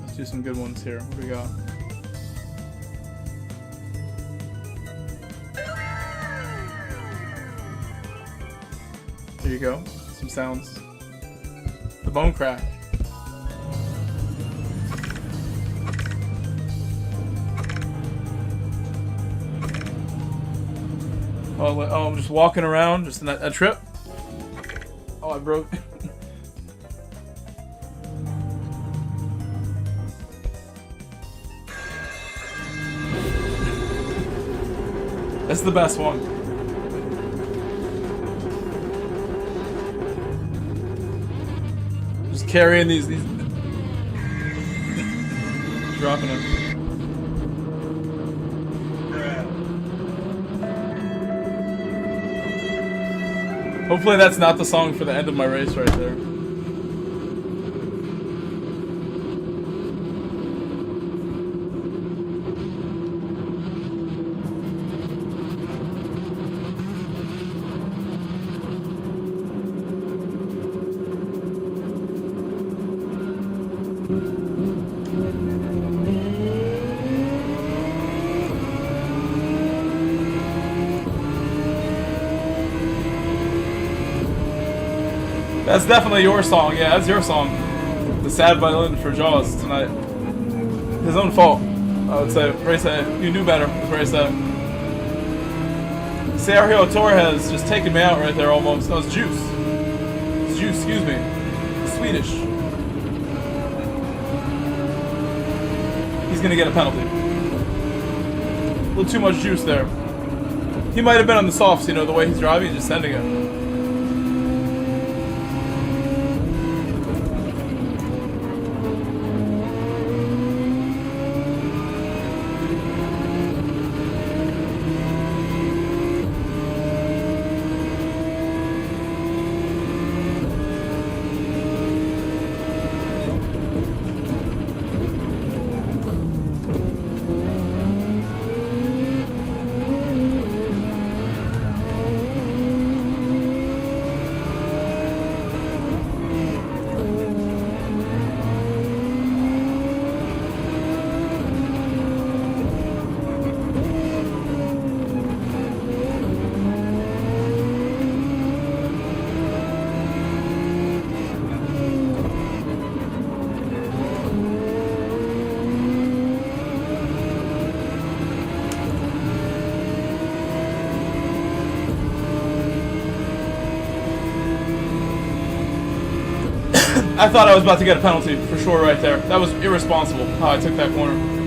Let's do some good ones here. What do we got? There you go. Some sounds. The bone crack. Oh, I'm just walking around, just in a trip. Oh, I broke. That's the best one. Just carrying these dropping them. Hopefully that's not the song for the end of my race right there. That's definitely your song. Yeah, that's your song. The sad violin for Jaws tonight. His own fault, I would say. Race A. You knew better with Race A. Sergio Torres just taking me out right there almost. No, it's Juice. It's Juice, excuse me. It's Swedish. He's gonna get a penalty. A little too much juice there. He might have been on the softs, you know, the way he's driving, just sending it. I thought I was about to get a penalty for sure right there. That was irresponsible how I took that corner.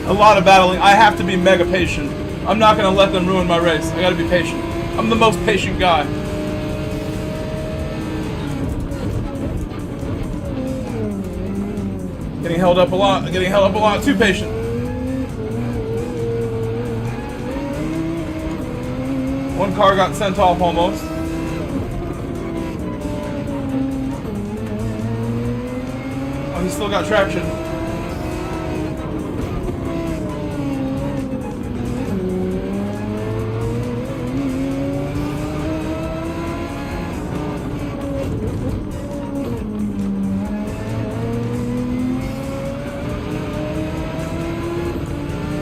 A lot of battling. I have to be mega patient. I'm not going to let them ruin my race. I got to be patient. I'm the most patient guy. Getting held up a lot. Getting held up a lot. Too patient. One car got sent off almost. Oh, he's still got traction.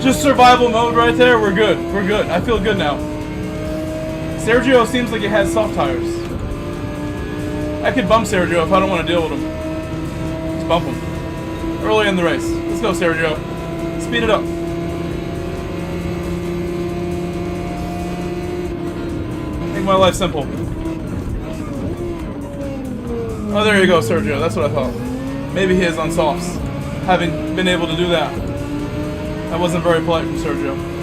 Just survival mode right there. We're good. We're good. I feel good now. Sergio seems like he has soft tires. I could bump Sergio if I don't want to deal with him. Just bump him. Early in the race. Let's go, Sergio. Speed it up. Make my life simple. Oh, there you go, Sergio. That's what I thought. Maybe he is on softs. Having been able to do that. That wasn't very polite from Sergio.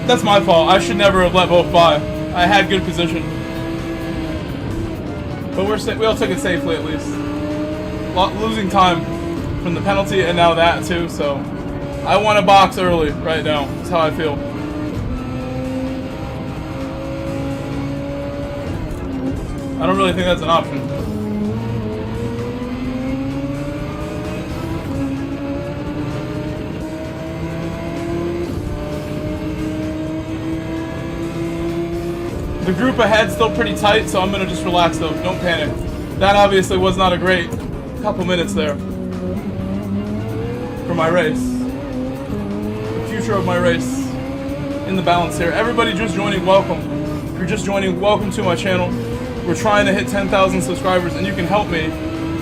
That's my fault. I should never have let both by. I had good position. But we all took it safely at least. Losing time from the penalty and now that too, so I want to box early right now. That's how I feel. I don't really think that's an option. The group ahead's still pretty tight, so I'm gonna just relax though. Don't panic. That obviously was not a great couple minutes there for my race. The future of my race in the balance here. Everybody just joining, welcome. If you're just joining, welcome to my channel. We're trying to hit 10,000 subscribers, and you can help me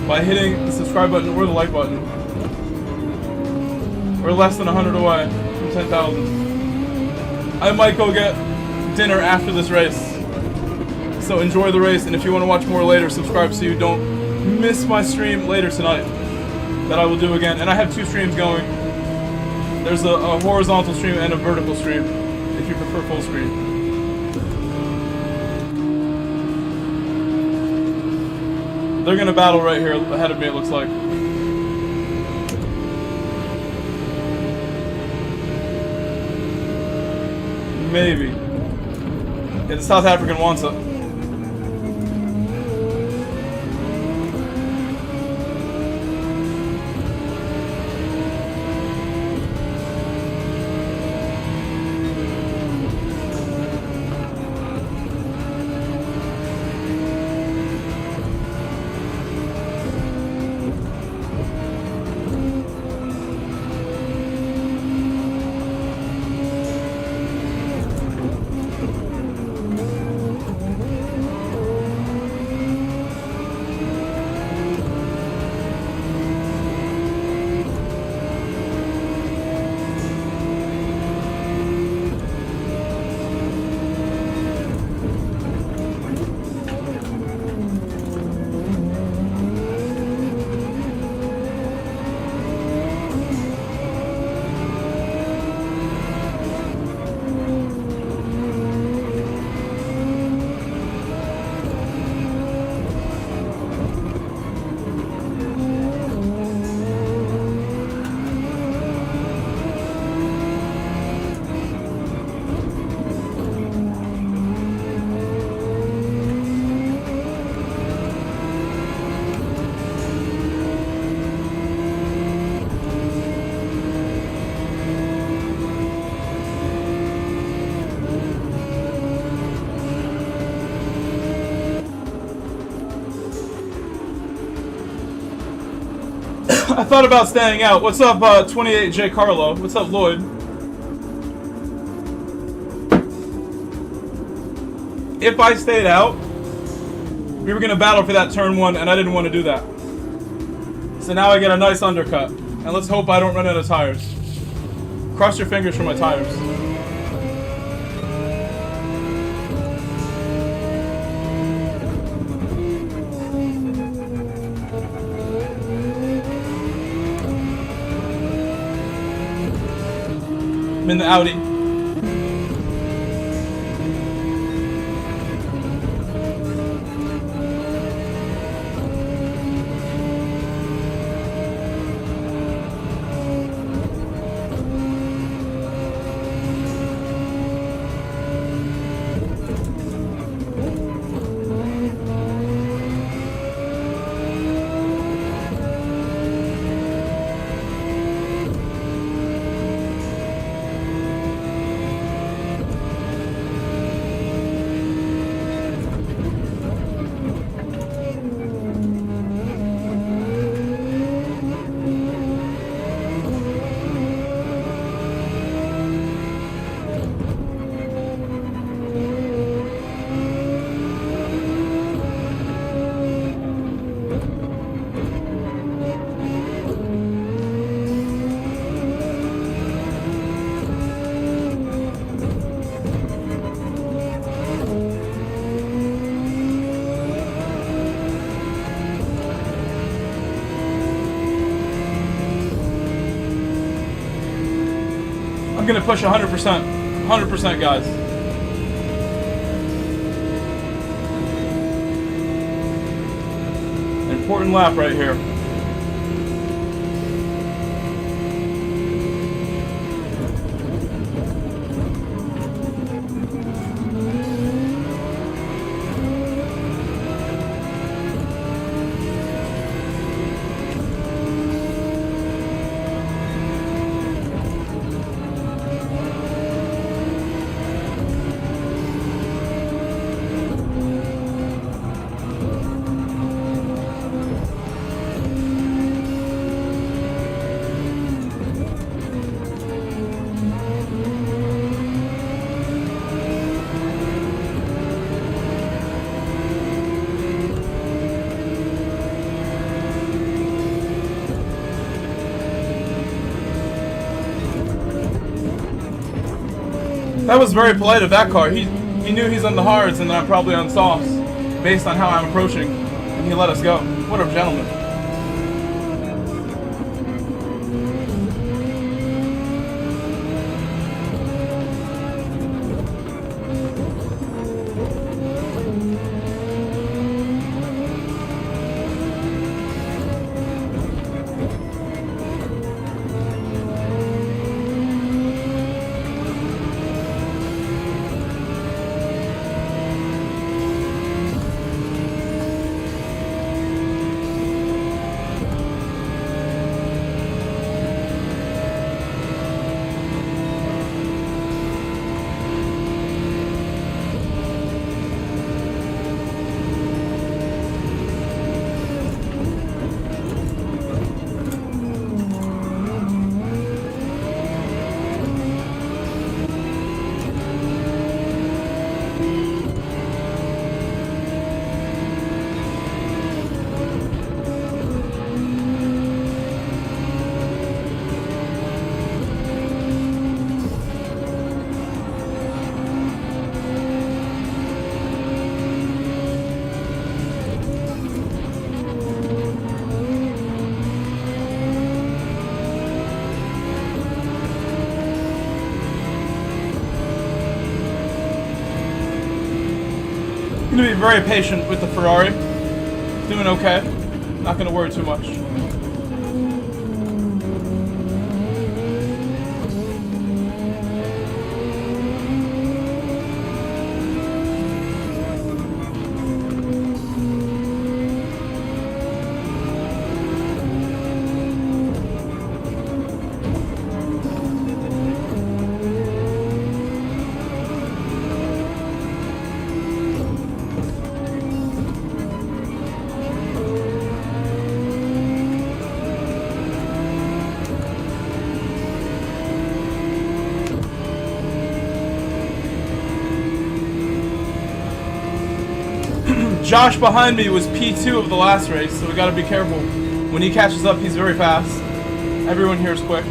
by hitting the subscribe button or the like button. We're less than 100 away from 10,000. I might go get dinner after this race. So enjoy the race, and if you want to watch more later, subscribe so you don't miss my stream later tonight. That I will do again. And I have 2 streams going. There's a horizontal stream and a vertical stream, if you prefer full screen. They're gonna battle right here ahead of me, it looks like. Maybe. Yeah, the South African wants it. I thought about staying out. What's up, 28J Carlo? What's up, Lloyd? If I stayed out, we were going to battle for that turn 1, and I didn't want to do that. So now I get a nice undercut. And let's hope I don't run out of tires. Cross your fingers for my tires. I'm in the Audi. I'm gonna push 100%. 100%, guys. Important lap right here. That was very polite of that car. He knew he's on the hards and I'm probably on softs, based on how I'm approaching, and he let us go. What a gentleman. I'm gonna be very patient with the Ferrari. Doing okay. Not gonna worry too much. Josh behind me was P2 of the last race, so we gotta be careful. When he catches up, he's very fast. Everyone here is quick.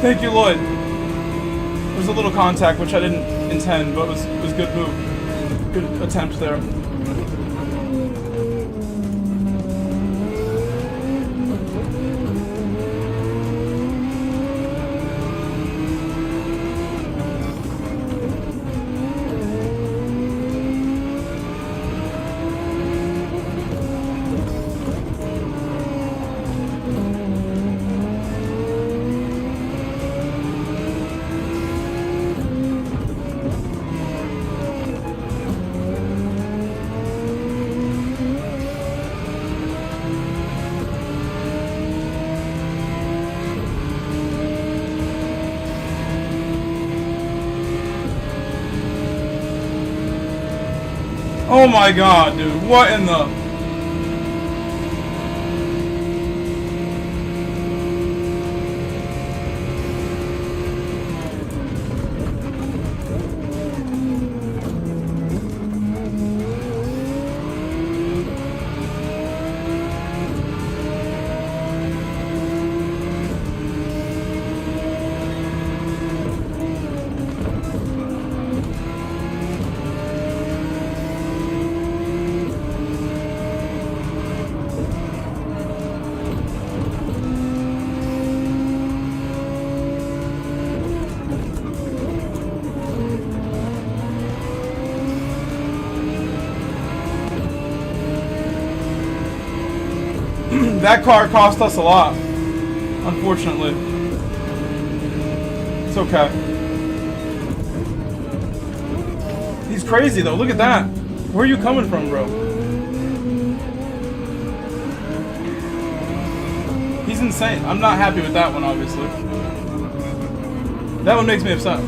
Thank you, Lloyd. There was a little contact, which I didn't intend, but it was a good move. Good attempt there. Oh my god, dude. What in the... That car cost us a lot, unfortunately. It's okay. He's crazy though, look at that. Where are you coming from, bro? He's insane. I'm not happy with that one, obviously. That one makes me upset.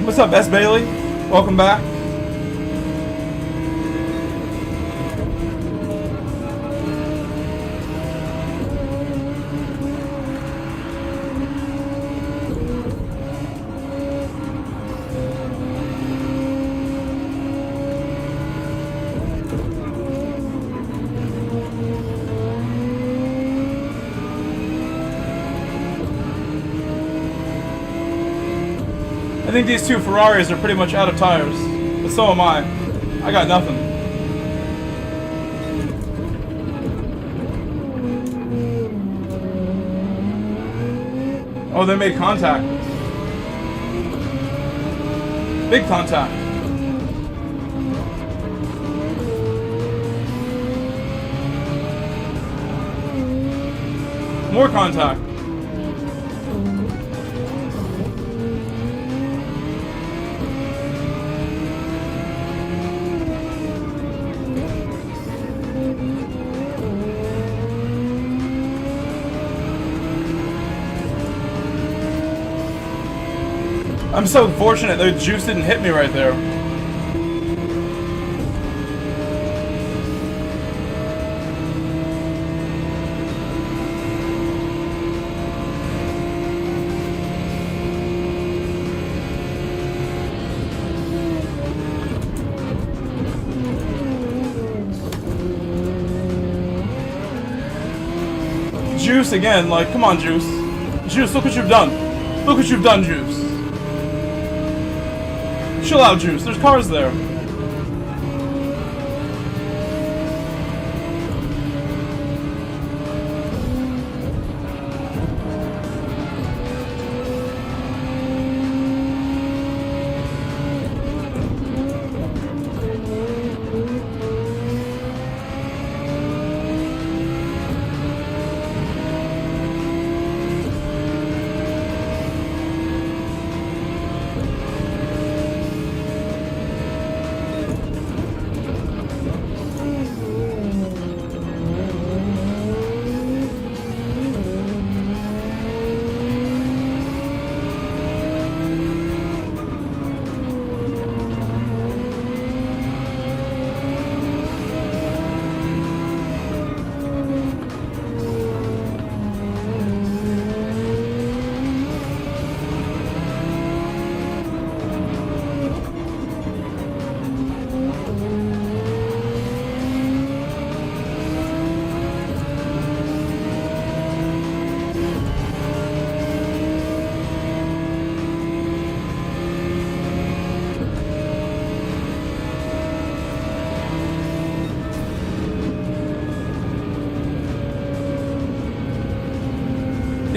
What's up, S. Bailey? Welcome back. I think these two Ferraris are pretty much out of tires, but so am I. I got nothing. Oh, they made contact. Big contact. More contact. I'm so fortunate the juice didn't hit me right there. Juice again, like, come on, Juice. Juice, look what you've done. Look what you've done, Juice. Chill out, Juice. There's cars there.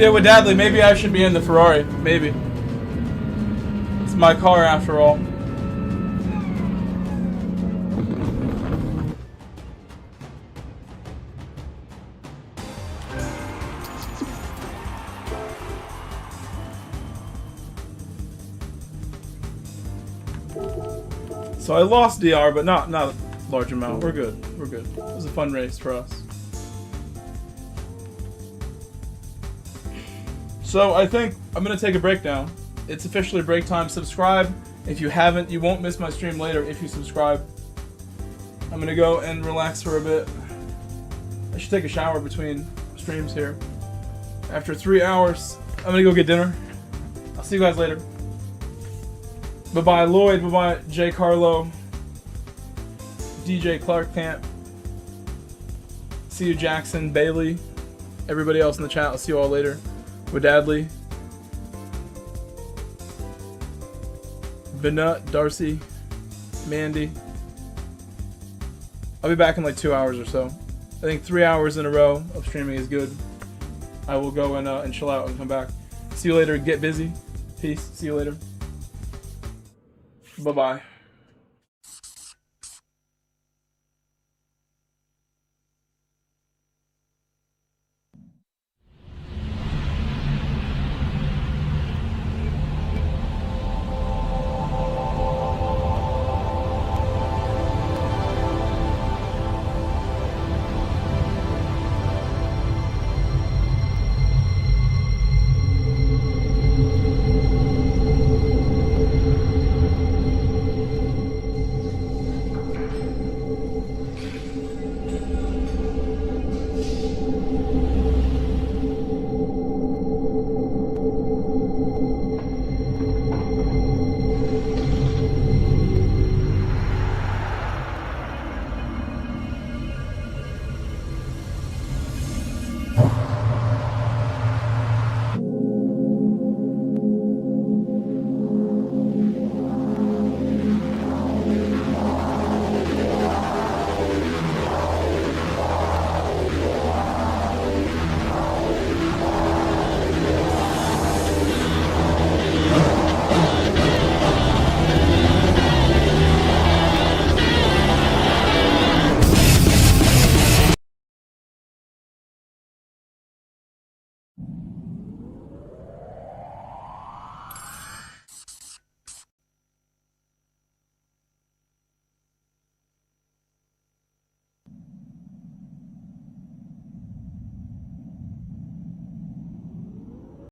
Yeah, with Dadley, maybe I should be in the Ferrari. Maybe. It's my car after all. So I lost DR, but not a large amount. We're good. We're good. It was a fun race for us. So I think I'm gonna take a break now. It's officially break time. Subscribe if you haven't. You won't miss my stream later if you subscribe. I'm gonna go and relax for a bit. I should take a shower between streams here. After 3 hours, I'm gonna go get dinner. I'll see you guys later. Bye-bye Lloyd, bye-bye J. Carlo, DJ Clark Camp. See you Jackson, Bailey, everybody else in the chat. I'll see you all later. With Dadley, Benut, Darcy, Mandy. I'll be back in like 2 hours or so. I think 3 hours in a row of streaming is good. I will go and chill out and come back. See you later. Get busy. Peace. See you later. Bye-bye.